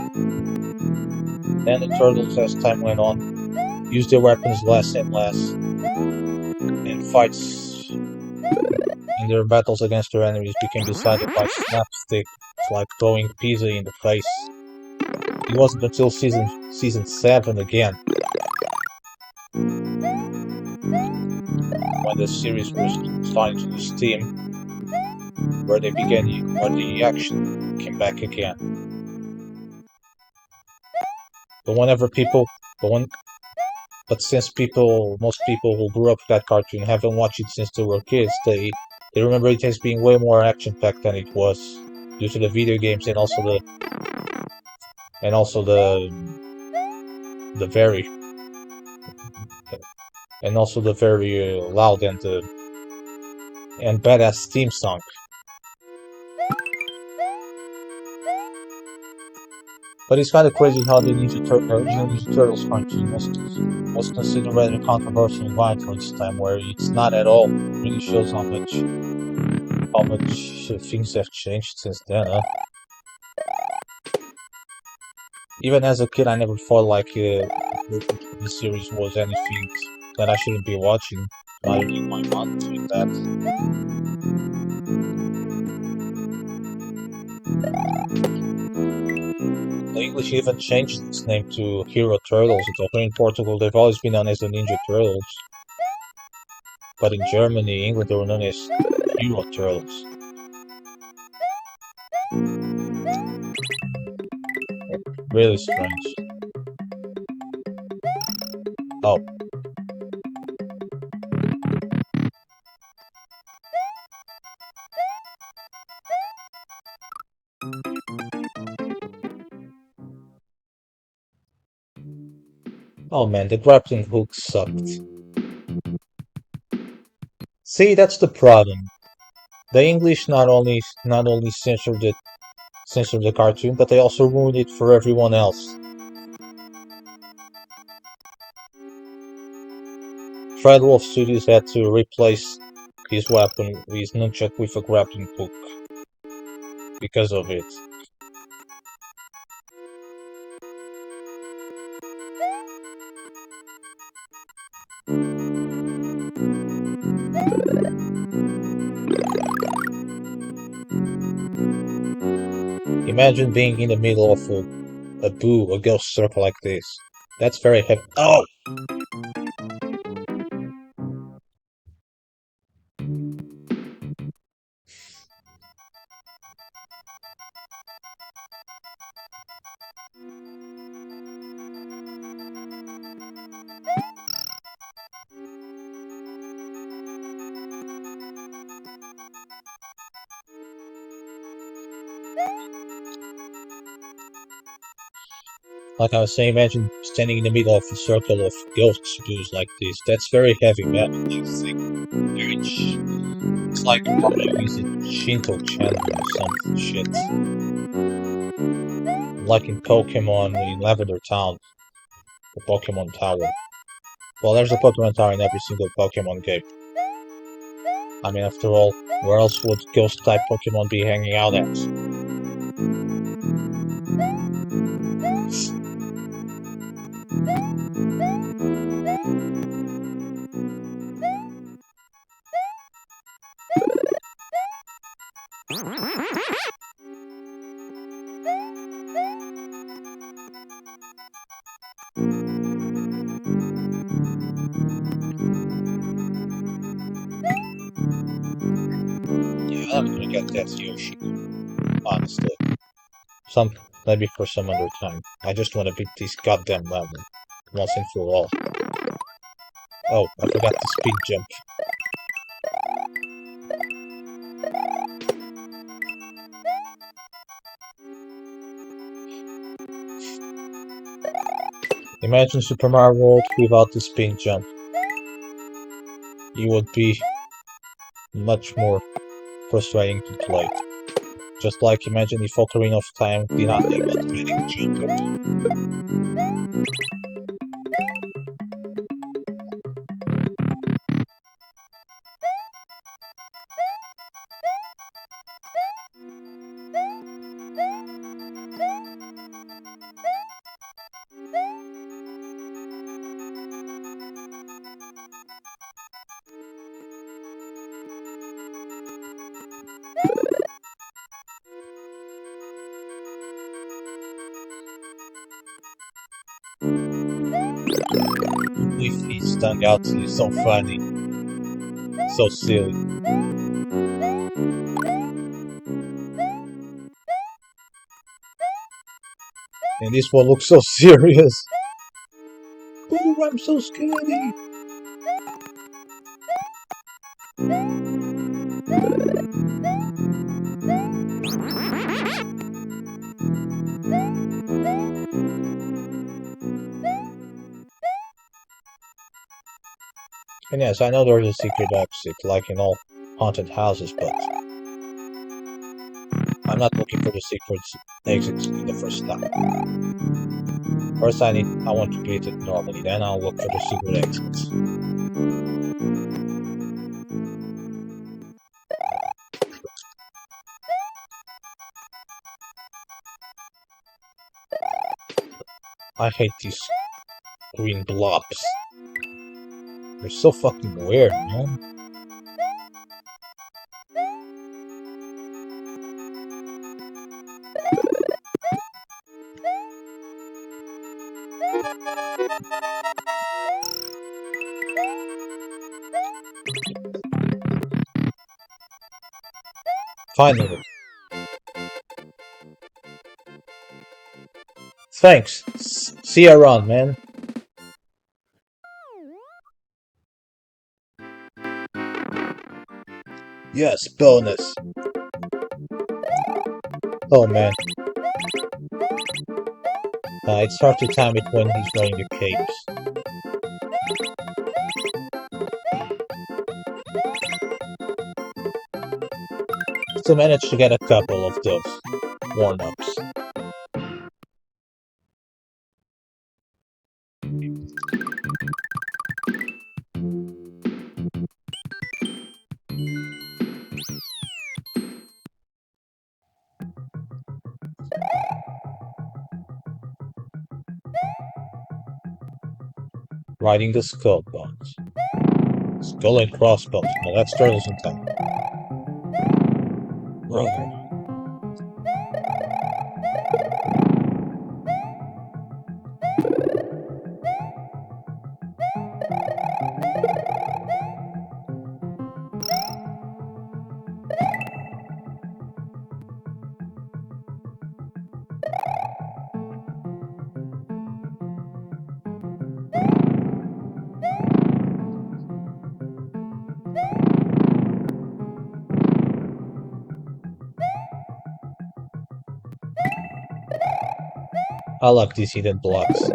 Then the turtles, as time went on, used their weapons less and less, and fights in their battles against their enemies became decided by slapstick, like throwing pizza in the face. It wasn't until season 7 again, when the series was starting to lose steam, where the action came back again. But whenever people, but when, but since most people who grew up with that cartoon haven't watched it since they were kids, they remember it as being way more action-packed than it was, due to the video games and also the very loud and badass theme song. But it's kind of crazy how the original Ninja Turtles cartoon was considered rather controversial and violent for its time, where it's not at all. It really shows how much things have changed since then. Even as a kid, I never felt like the series was anything that I shouldn't be watching. Not even my mom doing that. The English even changed its name to Hero Turtles. It's over in Portugal. They've always been known as the Ninja Turtles, but in Germany, England, they were known as Hero Turtles. Really strange. Oh, oh man, the grappling hook sucked. See, that's the problem. The English not only censored the cartoon, but they also ruined it for everyone else. Fred Wolf Studios had to replace his weapon, his nunchuck, with a grappling hook because of it. Imagine being in the middle of a ghost circle like this. That's very heavy. Oh! Like I was saying, imagine standing in the middle of a circle of ghost dudes like this. That's very heavy metal. It's like using Shinto chanting or some shit. Like in Pokemon in Lavender Town, the Pokemon Tower. Well, there's a Pokemon Tower in every single Pokemon game. I mean, after all, where else would ghost-type Pokemon be hanging out at? forget that's Yoshi, honestly. Some maybe for some other time. I just want to beat this goddamn level once and for all. Oh, I forgot the speed jump. Imagine Super Mario World without the speed jump. It would be much more frustrating to play. Just like imagine if Ocarina of Time did not have automatic jump. If he stung out to you so funny, so silly. And this one looks so serious. Oh, I'm so scared. And yes, I know there's a secret exit, like in all haunted houses, but I'm not looking for the secret exit in the first time. First, I want to beat it normally, then I'll look for the secret exits. I hate these green blobs. They're so fucking weird, man. Finally. Thanks. See you around, man. Yes, bonus. Oh man, it's hard to time it when he's wearing the capes. Still managed to get a couple of those warm-ups. Riding the skull bones. Skull and crossbones. Now let's start this in time. I love these hidden blocks.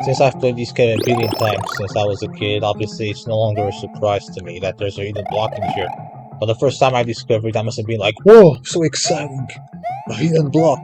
Since I've played this game a billion times since I was a kid, obviously it's no longer a surprise to me that there's a hidden block in here. But the first time I discovered it, I must have been like, whoa, so exciting! A hidden block!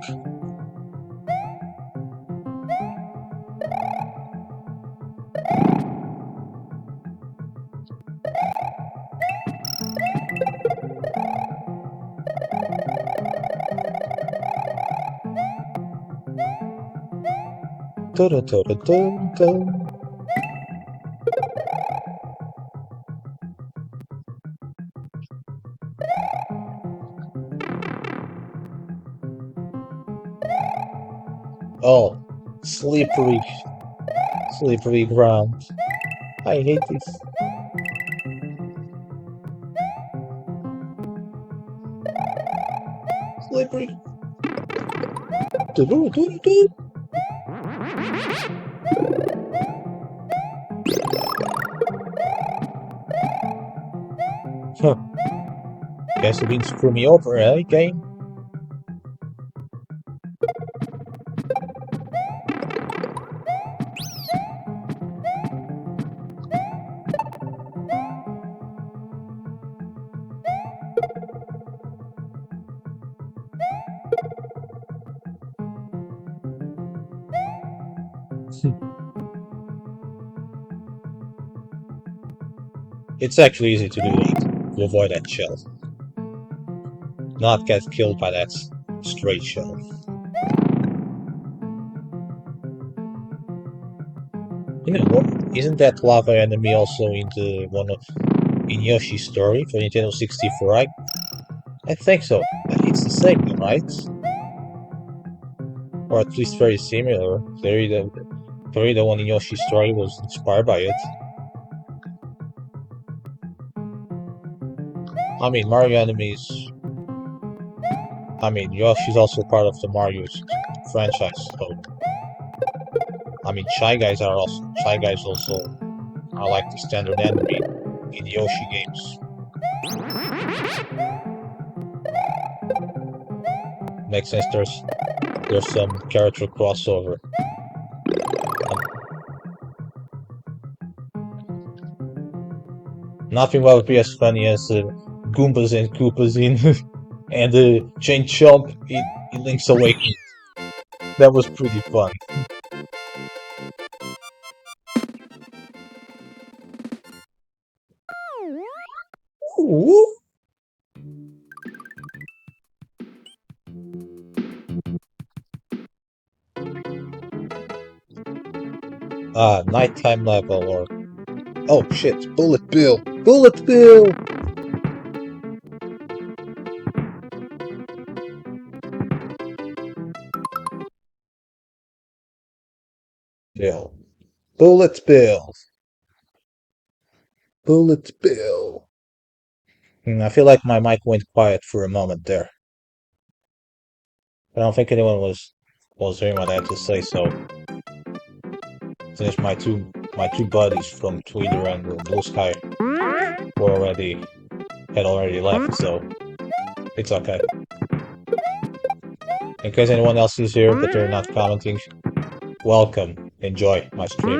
Oh, slippery, slippery ground. I hate this. slippery. Do-do-do-do-do. Huh. Guess you didn't screw me over, eh, game? It's actually easy to do that, to avoid that shell. Not get killed by that straight shell. You know what? Isn't that lava enemy also in the in Yoshi's story for Nintendo 64? I think so. It's the same, right? Or at least very similar. The one in Yoshi's story was inspired by it. I mean, Mario enemies. I mean, Yoshi's also part of the Mario franchise, so I mean, Shy Guys also are like the standard enemy in Yoshi games. Makes sense. There's some character crossover. Nothing will be as funny as Goombas and Koopas in and Chain Chomp in Link's Awakening. That was pretty fun. Ooh. Nighttime level or oh shit, Bullet Bill, Bullet Bill. Bill, Bullet Bill, Bullet Bill. I feel like my mic went quiet for a moment there. I don't think anyone was hearing what I had to say, so since my two buddies from Twitter and Blue Sky were already left, so it's okay. In case anyone else is here but they're not commenting, welcome. Enjoy my stream.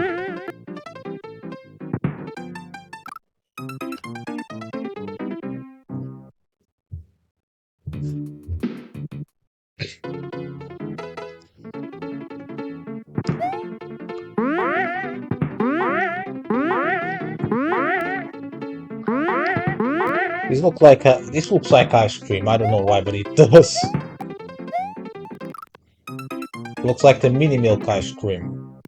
This looks like ice cream. I don't know why, but it does. It looks like the mini milk ice cream.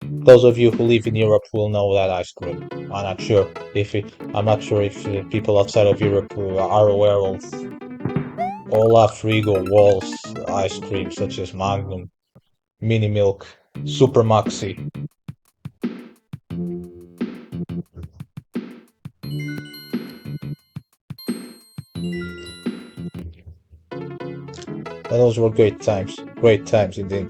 Those of you who live in Europe will know that ice cream. I'm not sure if people outside of Europe are aware of Olaf Frigo Walls ice cream such as Magnum, Mini Milk, Super Maxi. But those were great times indeed.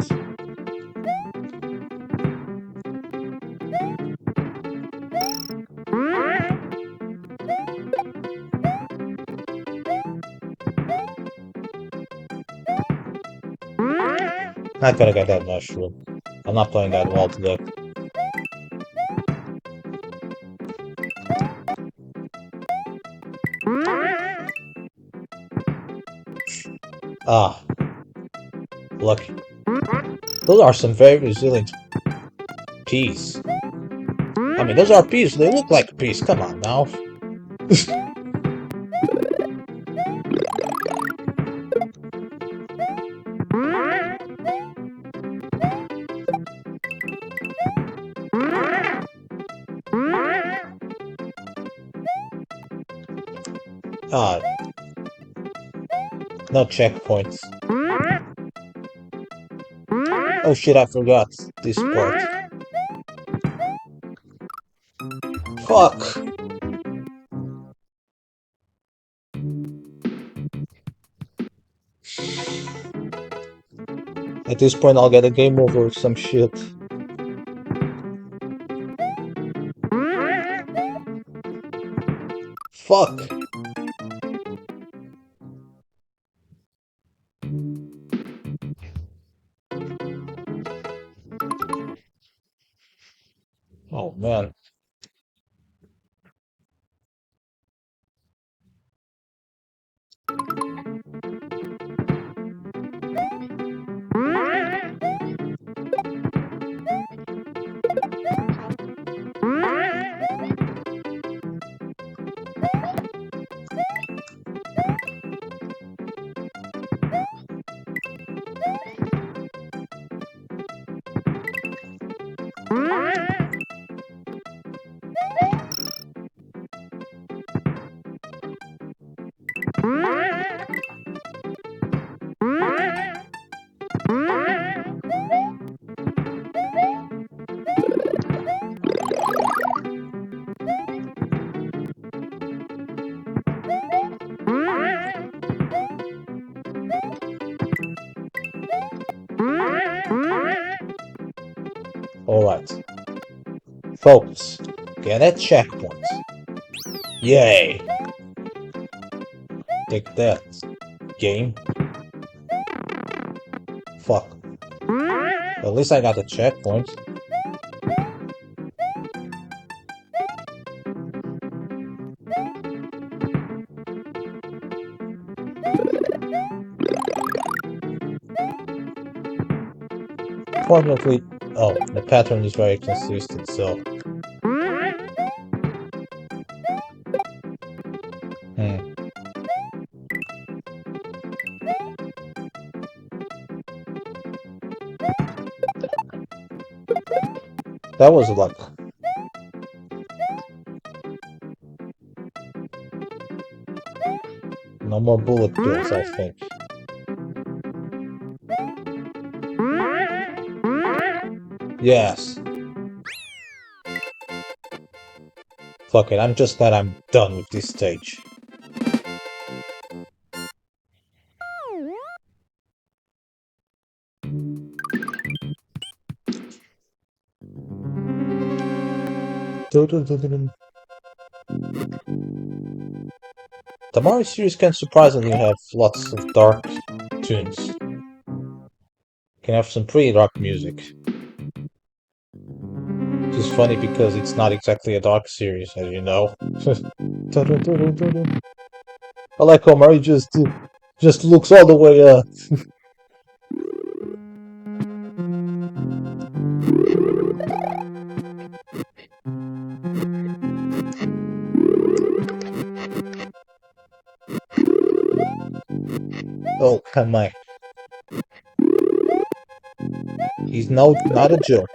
Not gonna get that mushroom. I'm not playing that well today. Ah, look. Those are some very resilient peas. I mean, those are peas. They look like peas. Come on now. Ah, no checkpoints. Oh shit, I forgot this part. Fuck! this point, I'll get a game over or some shit. Fuck! Oh man. Alright. Focus. Get a checkpoint. Yay! Take that. Game. Fuck. At least I got a checkpoint. Fortunately, oh, the pattern is very consistent, so... Hmm. That was luck. No more bullet bills, I think. Yes. Fuck it, I'm just glad I'm done with this stage. The Mario series can surprisingly have lots of dark tunes. Can have some pretty dark music. Which is funny because it's not exactly a dark series, as you know. I like how Mario just looks all the way up. Oh, come on. He's not a joke.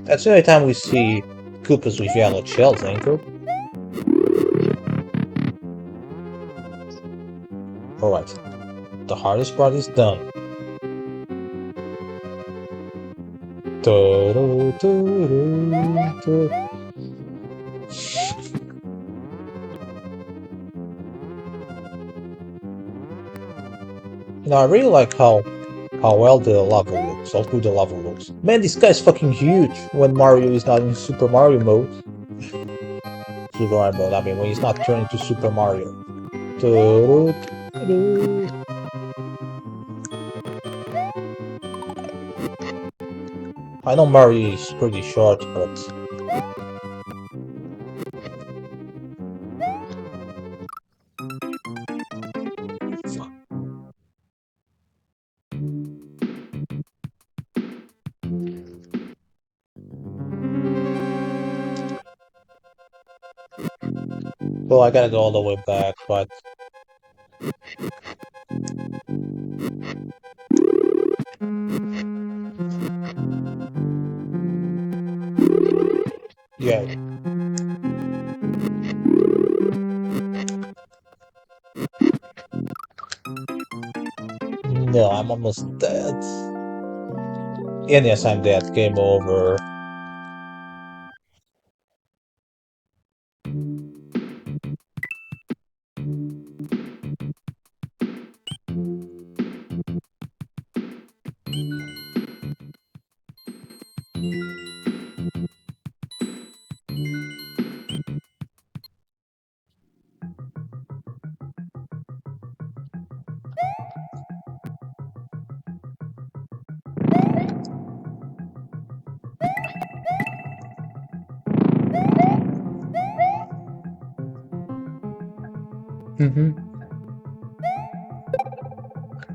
That's the only time we see Koopas with yellow shells, ain't it? Alright. The hardest part is done. You know, I really like how well the lava looks, how good the lava looks. Man, this guy's fucking huge when Mario is not in Super Mario mode. Super Mario mode, I mean, when he's not turning to Super Mario. I know Mario is pretty short, but... Well, I gotta go all the way back, but... Okay. No, I'm almost dead. And yes, I'm dead. Game over.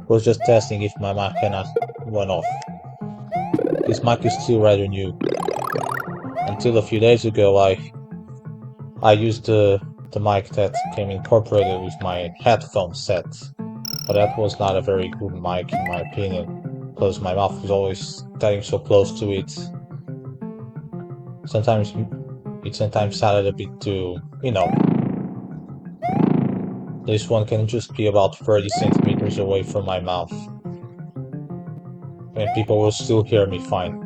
Was just testing if my mic cannot run off. This mic is still rather new. Until a few days ago, I used the mic that came incorporated with my headphone set, but that was not a very good mic in my opinion, because my mouth was always getting so close to it. Sometimes it sometimes sounded a bit too, this one can just be about 30 centimeters away from my mouth, and people will still hear me fine.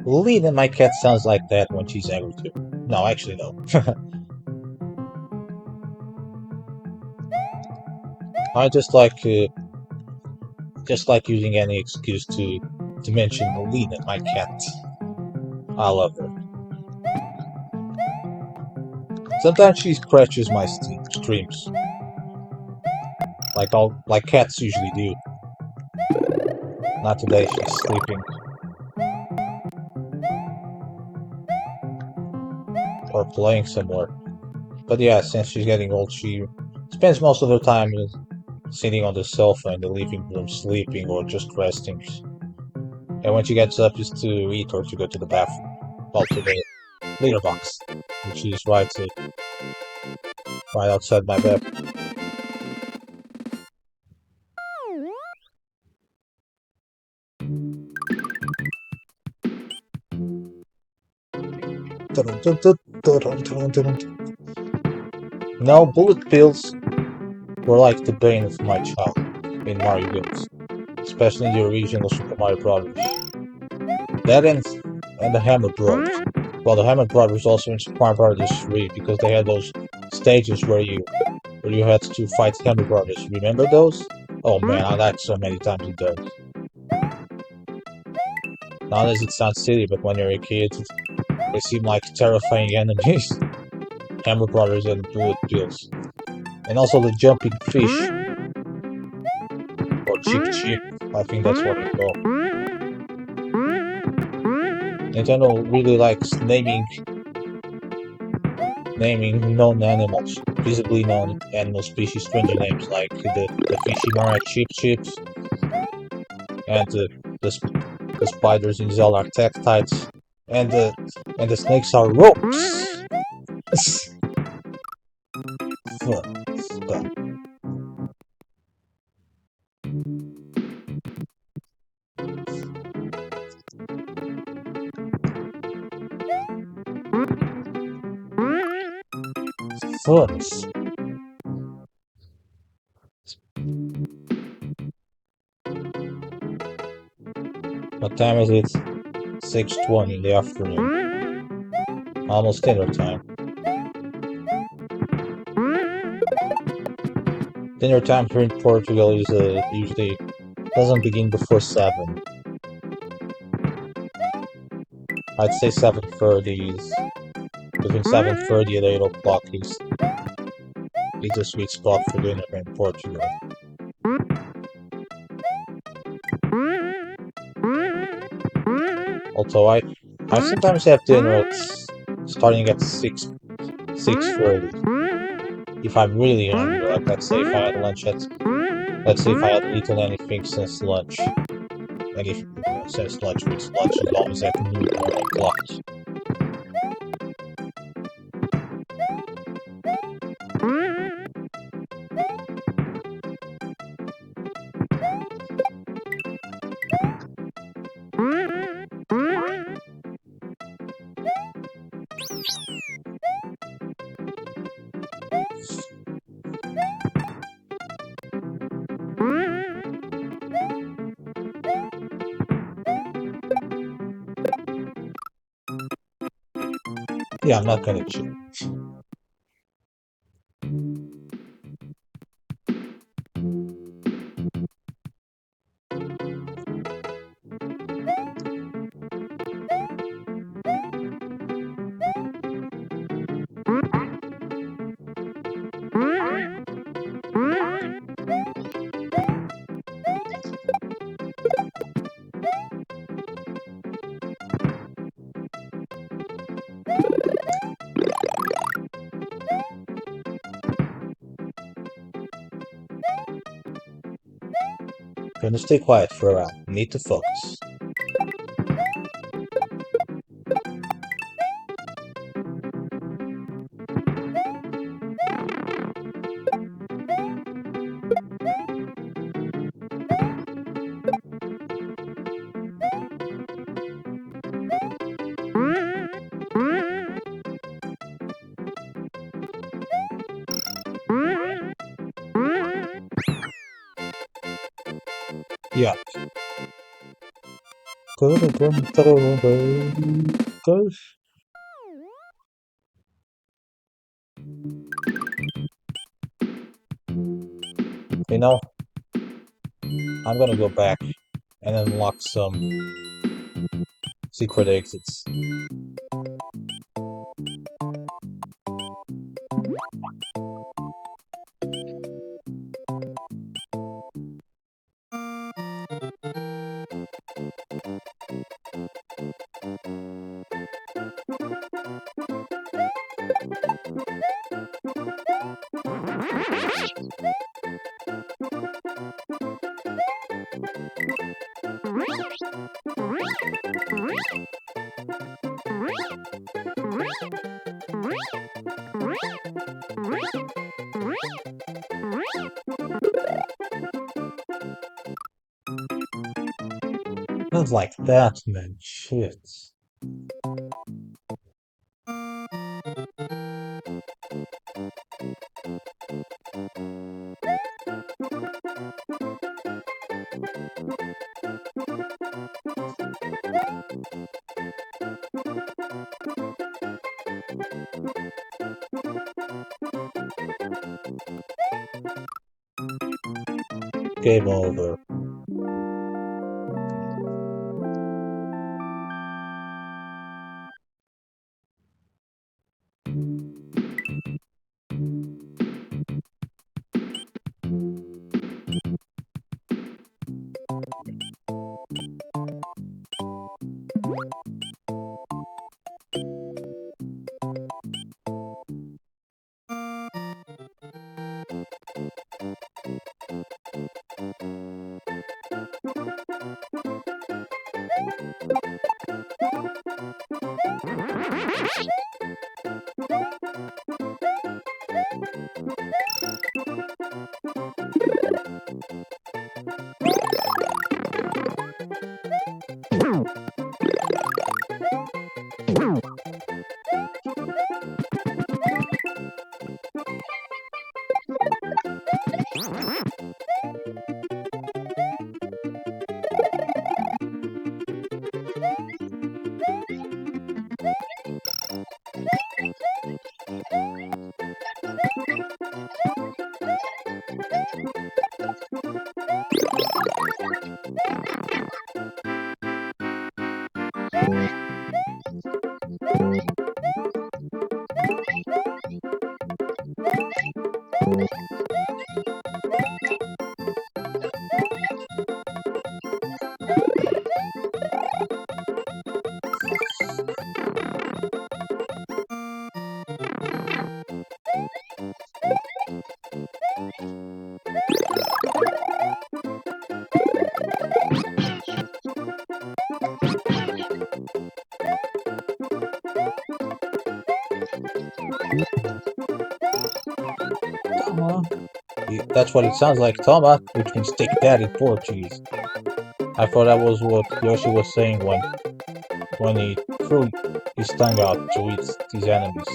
Lena, my cat, sounds like that when she's angry too. No, actually, no. I just like using any excuse to mention Lena, my cat. I love her. Sometimes she scratches my streams, like cats usually do. Not today. She's sleeping or playing somewhere. But yeah, since she's getting old, she spends most of her time sitting on the sofa in the living room, sleeping or just resting. And when she gets up, is to eat or to go to the bathroom, well, to the litter box, which is right outside my bed. Now, bullet bills were like the bane of my childhood in Mario games, especially in the original Super Mario Bros. That and the Hammer Bros. Well, the Hammer Brothers also in Super Mario Bros. 3 because they had those stages where you had to fight Hammer Brothers. Remember those? Oh man, I died so many times in those. Not as it sounds silly, but when you're a kid, they seem like terrifying enemies. Hammer Brothers and Bullet Bills. And also the jumping fish, or Chick Chick, I think that's what they call. Nintendo really likes naming known animals, visibly known animal species, stranger names like the fishy Mara Chip Chips and the spiders in Zelda are Tektites and the snakes are ropes. Fun stuff. thuns. What time is it? 6:20 in the afternoon. Almost dinner time. Dinner time here in Portugal is usually doesn't begin before 7. I'd say 7:30 is between 7:30 and 8 o'clock is a sweet spot for dinner here in Portugal. Although I sometimes have dinner starting at 6:30. If I'm really hungry, like let's say if I hadn't eaten anything since lunch. And if since lunch, which lunch is always at noon or 1 o'clock. Yeah, I'm not gonna cheat. Gonna stay quiet for a while. Need to focus. Yeah. You know, I'm gonna go back and unlock some secret exits. Not like that, man. Shit. Game over. Tama. That's what it sounds like, Tama, which means take that in Portuguese. I thought that was what Yoshi was saying when he threw his tongue out to eat his enemies.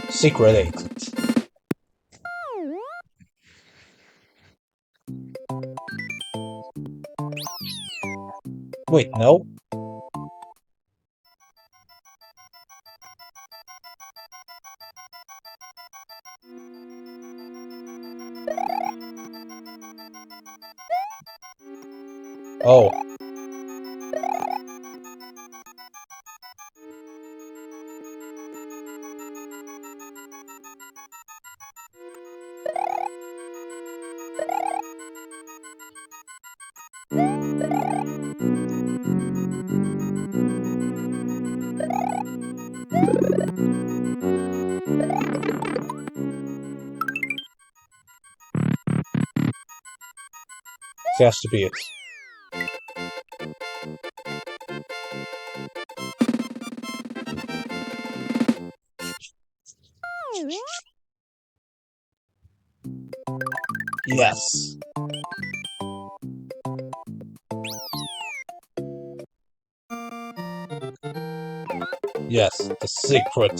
Secret 8. Wait, no? Oh. It has to be it. Yes. Yes, the secret.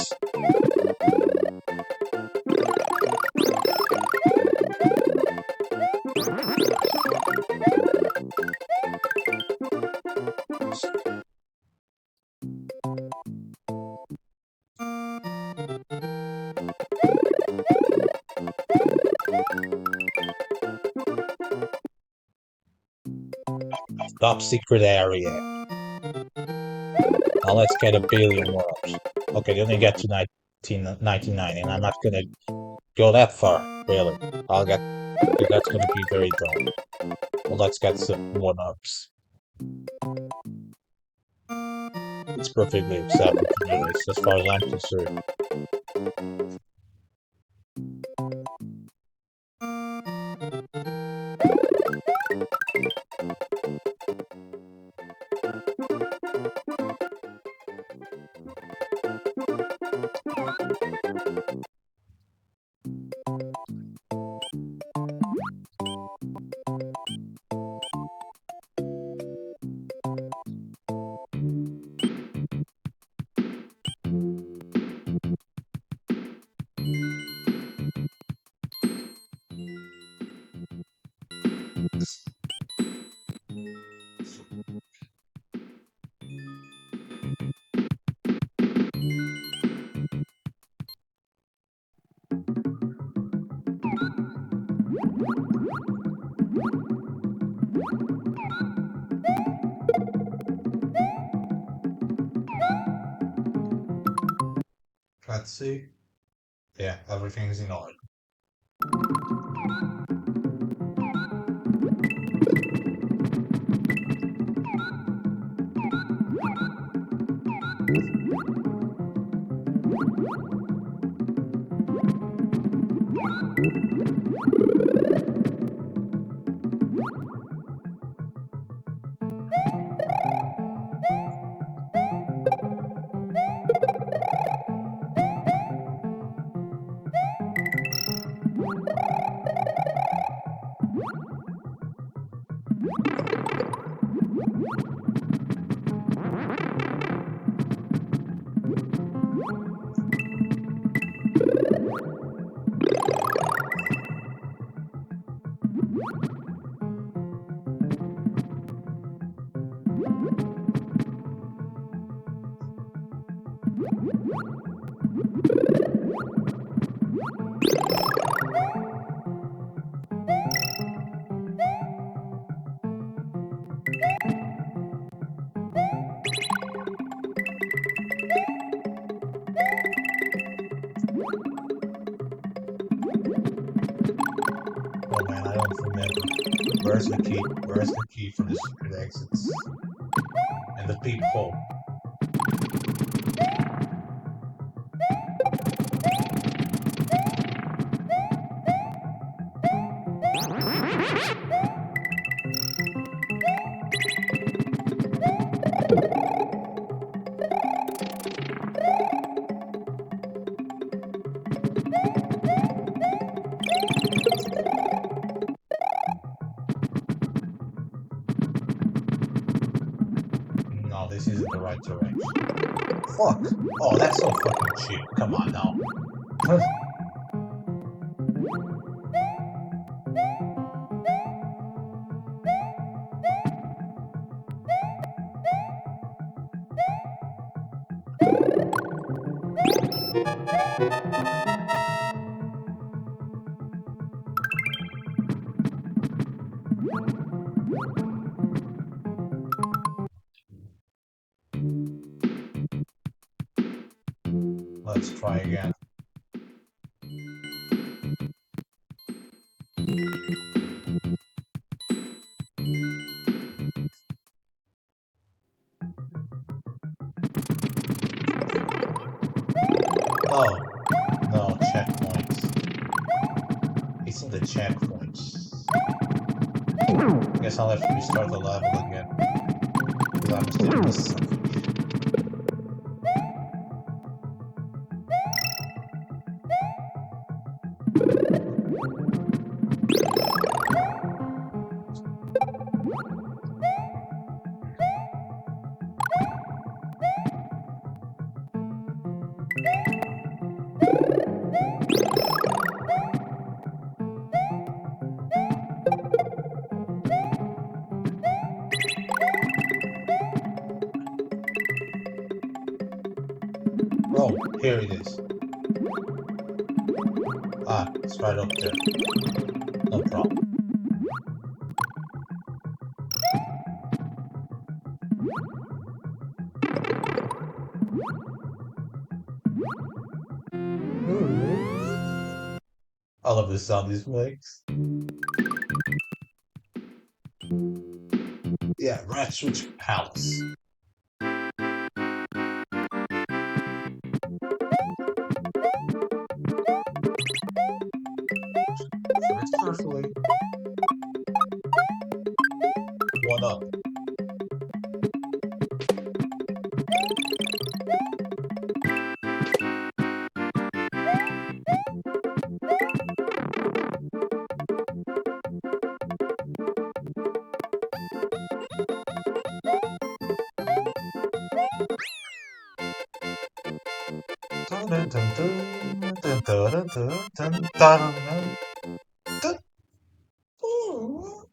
Top secret area. Now let's get a billion worlds. Okay, they only get to 1999, and I'm not gonna go that far, really. That's gonna be very dull. Well, let's get some one-ups. It's perfectly acceptable to do this, as far as I'm concerned. Let's see. Yeah, everything's in order. Oh man, I don't remember. Where's the key? Where's the key for the secret exits? And the peephole. No, this isn't the right direction. Fuck! Oh, that's so fucking cheap. Come on now. Let's try again. Oh, no, checkpoints. It's in the checkpoints. I guess I'll have to restart the level again. Because I'm still missing. Oh, here it is. Ah, it's right up there. No problem. I love the sound this makes. Yeah, Rat Switch Palace. First carefully. One up. Dun, dun, dun, dun, dun, dun, dun, dun, dun, dun. Ooh.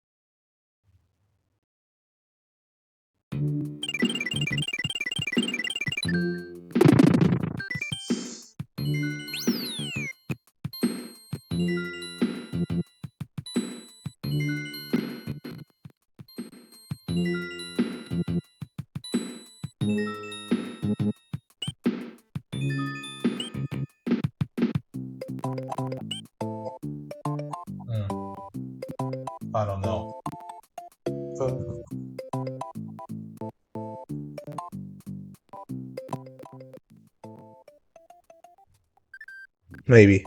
Maybe.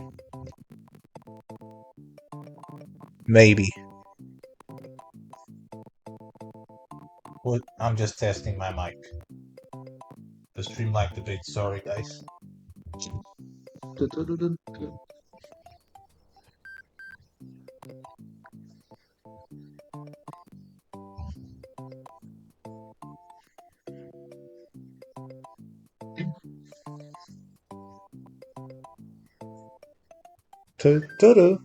Maybe. Well, I'm just testing my mic. The stream lagged a bit, sorry guys. Tu-tu-tu.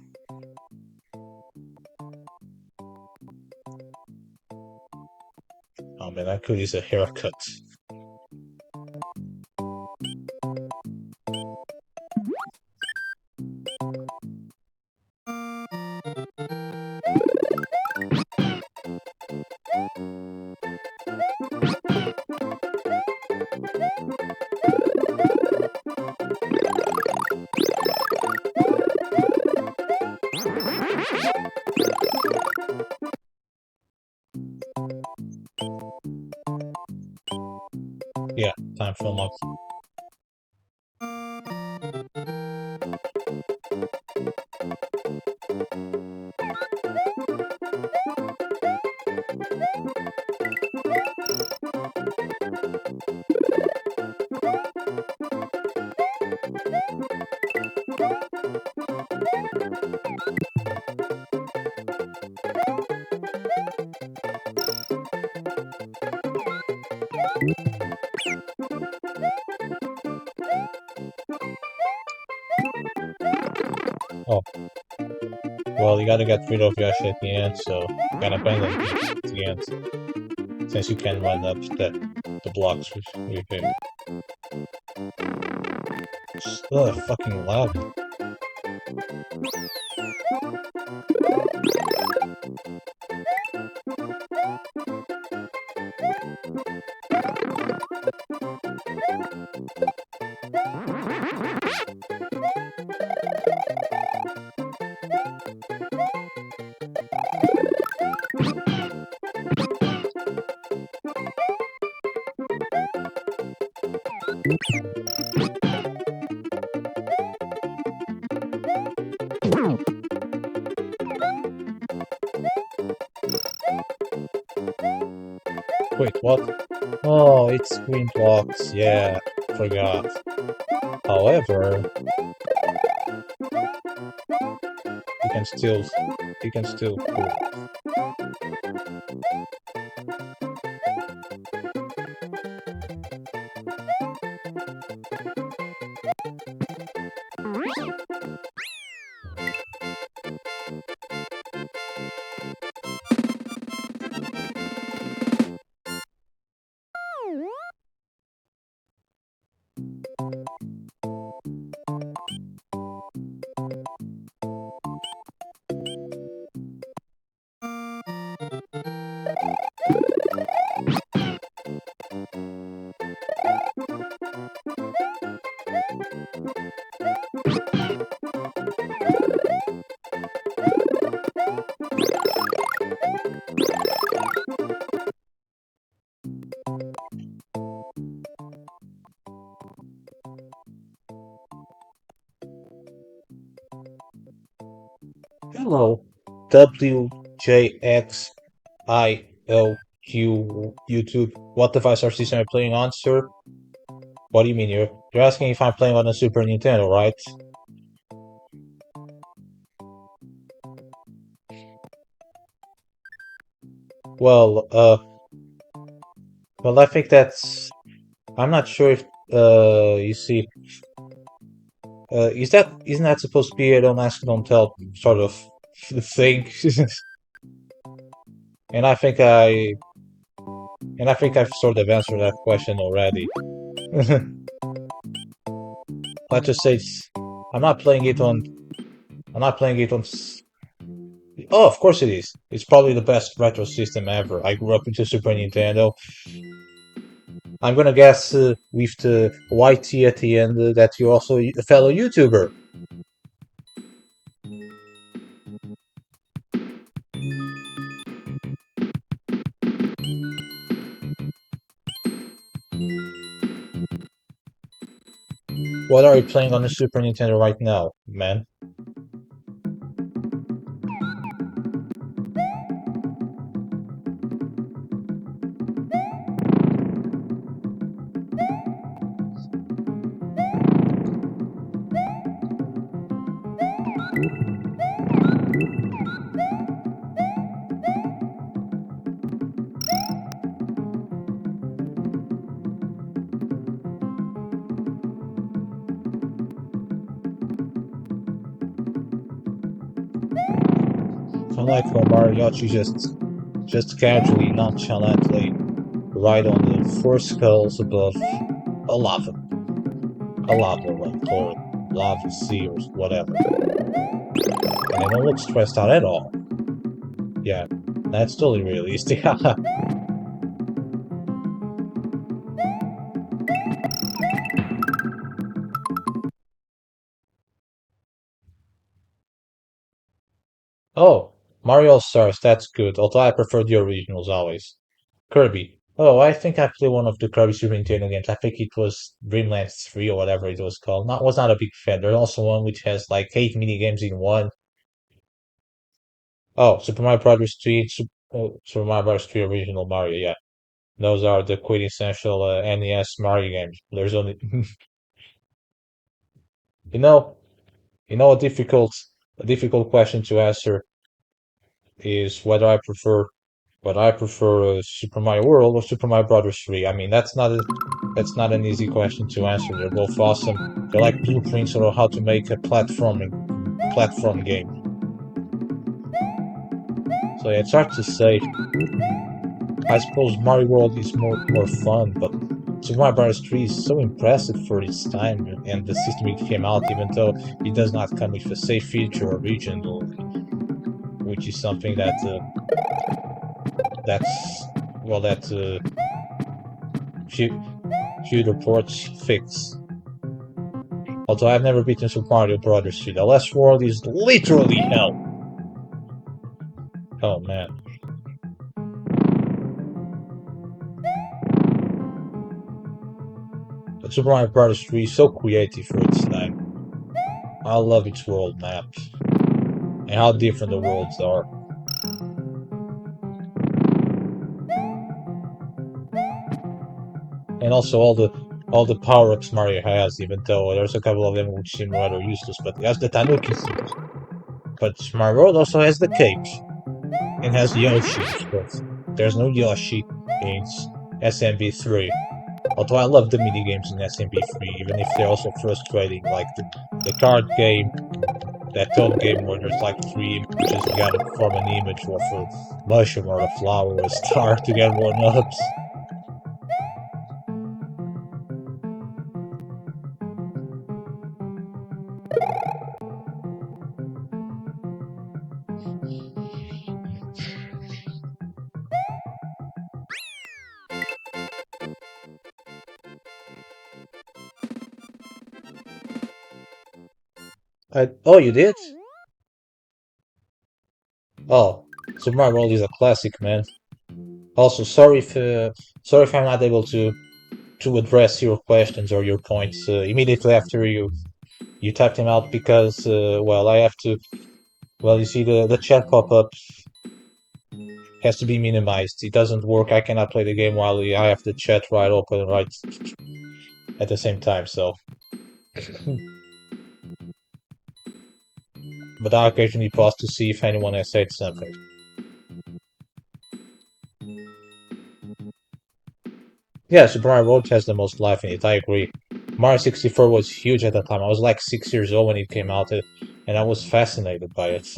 Oh man, I could use a haircut. Yeah, time for a month. Oh, well, you gotta get rid of Yoshi at the end, so you gotta abandon him at the end, since you can run up the blocks with him. Ugh, fucking loud. Wait, what? Oh, it's green blocks, yeah, forgot. However, you can still, you can still, Hello, WJXIOQ YouTube. What device or system are you playing on, sir? What do you mean? You're asking if I'm playing on a Super Nintendo, right? Well, I think that's. I'm not sure if you see, isn't that supposed to be a don't ask, don't tell sort of thing? and I think I and I think I've sort of answered that question already. Let's just say I'm not playing it on. I'm not playing it on. Oh, of course it is. It's probably the best retro system ever. I grew up into Super Nintendo. I'm gonna guess with the YT at the end that you're also a fellow YouTuber. What are you playing on the Super Nintendo right now, man? Unlike for mariachi, just casually, nonchalantly ride on the four skulls above a lava lake or lava sea or whatever, and they don't look stressed out at all. Yeah, that's totally realistic. Oh, Mario Stars, that's good, although I prefer the originals always. Kirby. Oh, I think I played one of the Kirby Super Nintendo games. I think it was Dreamland 3 or whatever it was called. Not was not a big fan. There's also one which has like 8 mini games in one. Oh, Super Mario Brothers 3, Super Mario Bros. 3 Original Mario, yeah. Those are the quintessential NES Mario games. There's only, you know, a difficult question to answer is whether I prefer Super Mario World or Super Mario Brothers 3. I mean, that's not an easy question to answer. They're both awesome. They're like blueprints on how to make a platform game. So yeah, it's hard to say. I suppose Mario World is more fun, but Super Mario Bros. 3 is so impressive for its time and the system it came out, even though it does not come with a save feature originally, which is something that's well that fu- future ports fix. Although I've never beaten Super Mario Bros. 3, the last world is literally hell. Oh man, but Super Mario Bros. 3 is so creative for its time. I love its world map and how different the worlds are. And also all the power-ups Mario has, even though there's a couple of them which seem rather useless. But he has the Tanuki suit. But Mario World also has the cape and has Yoshi, of course. There's no Yoshi in SMB3. Although I love the mini games in SMB3, even if they're also frustrating, like the card game, that Toad game where there's like three images, you gotta form an image of a mushroom or a flower or a star to get one ups. Oh, you did? Oh, Super Mario World is a classic, man. Also, sorry if I'm not able to address your questions or your points immediately after you typed them out because well, I have to. Well, you see, the chat pop-up has to be minimized. It doesn't work. I cannot play the game while I have the chat right open right at the same time. So, but I occasionally pause to see if anyone has said something. Yeah, Super Mario World has the most life in it. I agree. Mario 64 was huge at the time. I was like 6 years old when it came out, and I was fascinated by it.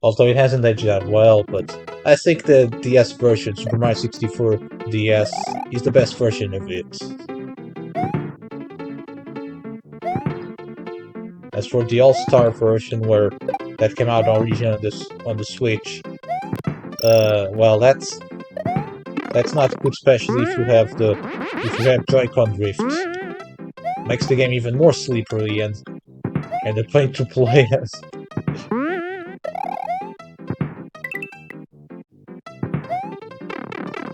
Although it hasn't aged that well, but I think the DS version, Super Mario 64 DS, is the best version of it. As for the All-Star version, where that came out originally on the Switch, well, that's not good, especially if you have Joy-Con drift. Makes the game even more slippery and the pain to play as.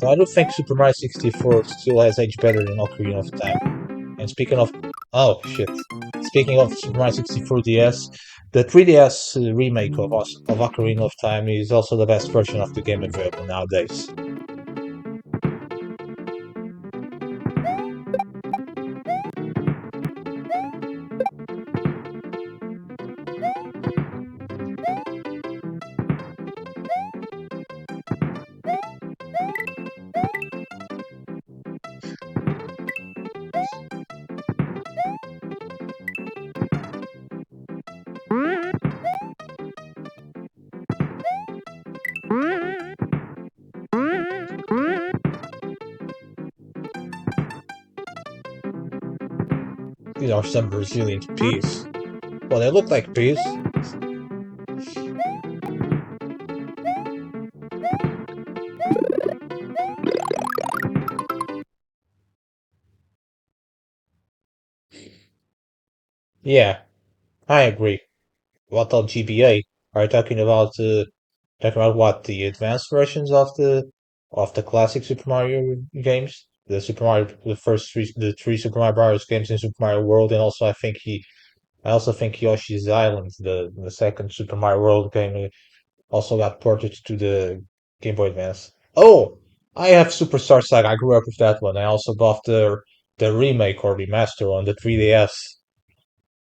Well, I do think Super Mario 64 still has aged better than Ocarina of Time. And speaking of, oh shit, speaking of Super Mario 64 DS, the 3DS remake of Ocarina of Time is also the best version of the game available nowadays. These are some Brazilian peas. Well, they look like peas. Yeah, I agree. What on GBA? Are you talking about what the advanced versions of the classic Super Mario games? The Super Mario, the three Super Mario Bros. Games in Super Mario World, and also I also think Yoshi's Island, the second Super Mario World game, also got ported to the Game Boy Advance. Oh, I have Superstar Saga. I grew up with that one. I also bought the remake or remaster on the 3DS.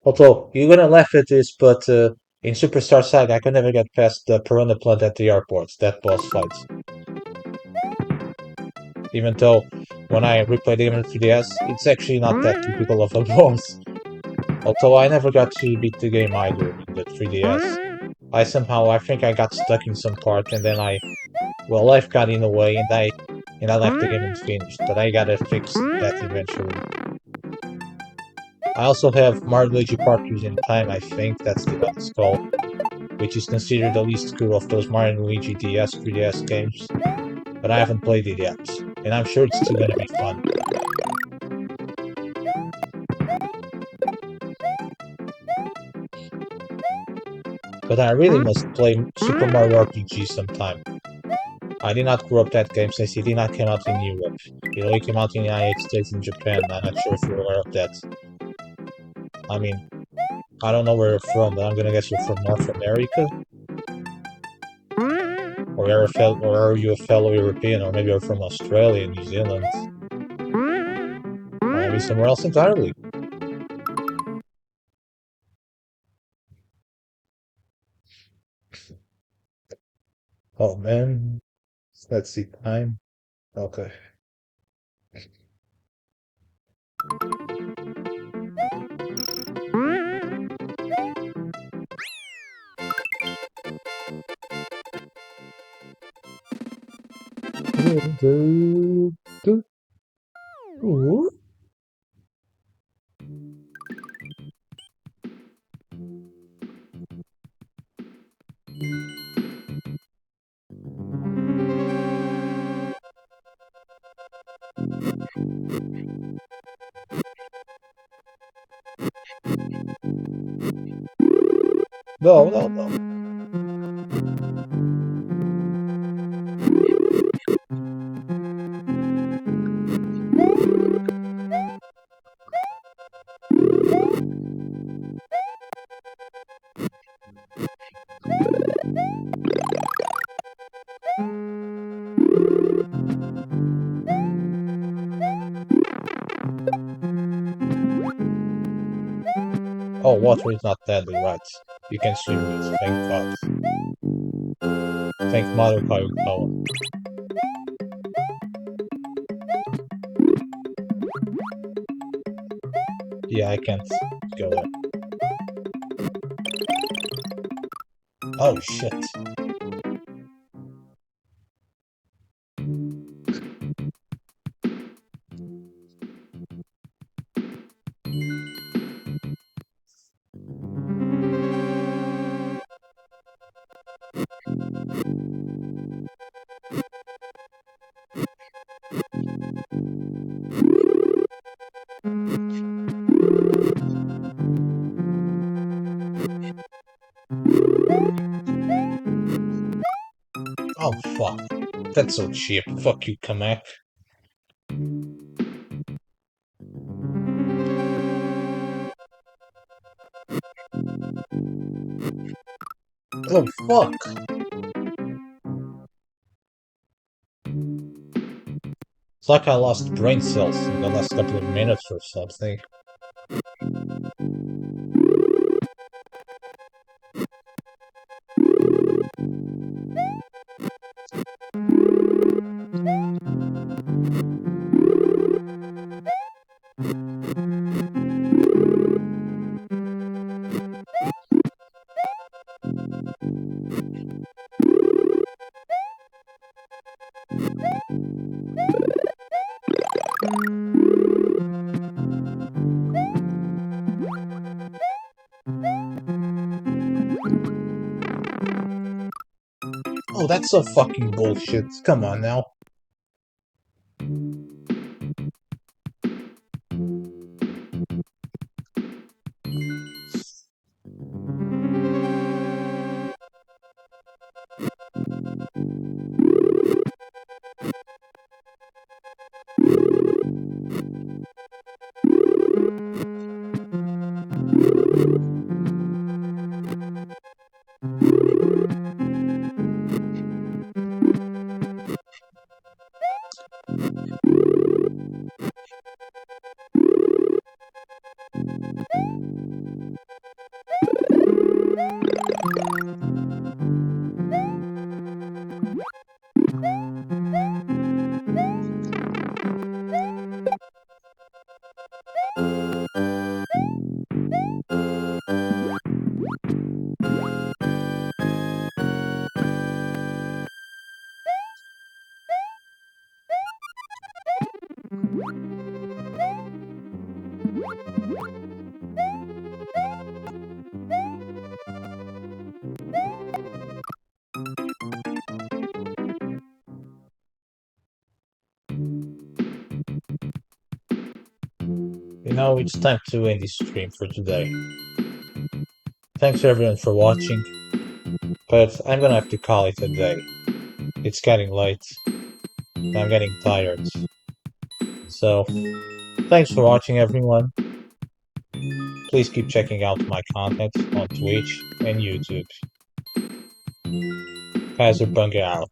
Although you're gonna laugh at this, but in Superstar Saga, I could never get past the Piranha Plant at the airport. That boss fight. Even though when I replay the game on 3DS, it's actually not that typical of a boss. Although I never got to beat the game either in the 3DS. I think I got stuck in some part, and then well, life got in the way, and I left the game unfinished. But I gotta fix that eventually. I also have Mario Luigi Partridge in Time. I think that's what it's called, which is considered the least cool of those Mario and Luigi DS 3DS games. But I haven't played it yet, and I'm sure it's still gonna be fun. But I really must play Super Mario RPG sometime. I did not grow up that game since it did not come out in Europe. It only came out in the United States and Japan. I'm not sure if you're aware of that. I mean, I don't know where you're from, but I'm gonna guess you're from North America? Or are you a fellow European? Or maybe you're from Australia, New Zealand? Or maybe somewhere else entirely? Oh man. Let's see. Time. Okay. No, no, no. Oh, water is not deadly, right? You can swim in it. Thank God. Thank Mother Kawa. Yeah, I can't go there. Oh shit. That's so cheap. Fuck you, Kamek. Oh, fuck. It's like I lost brain cells in the last couple of minutes or something. Oh, that's so fucking bullshit. Come on now. You know, it's time to end this stream for today. Thanks everyone for watching, but I'm gonna have to call it a day. It's getting late, and I'm getting tired. So, thanks for watching everyone. Please keep checking out my content on Twitch and YouTube. Kaiser Bunga out.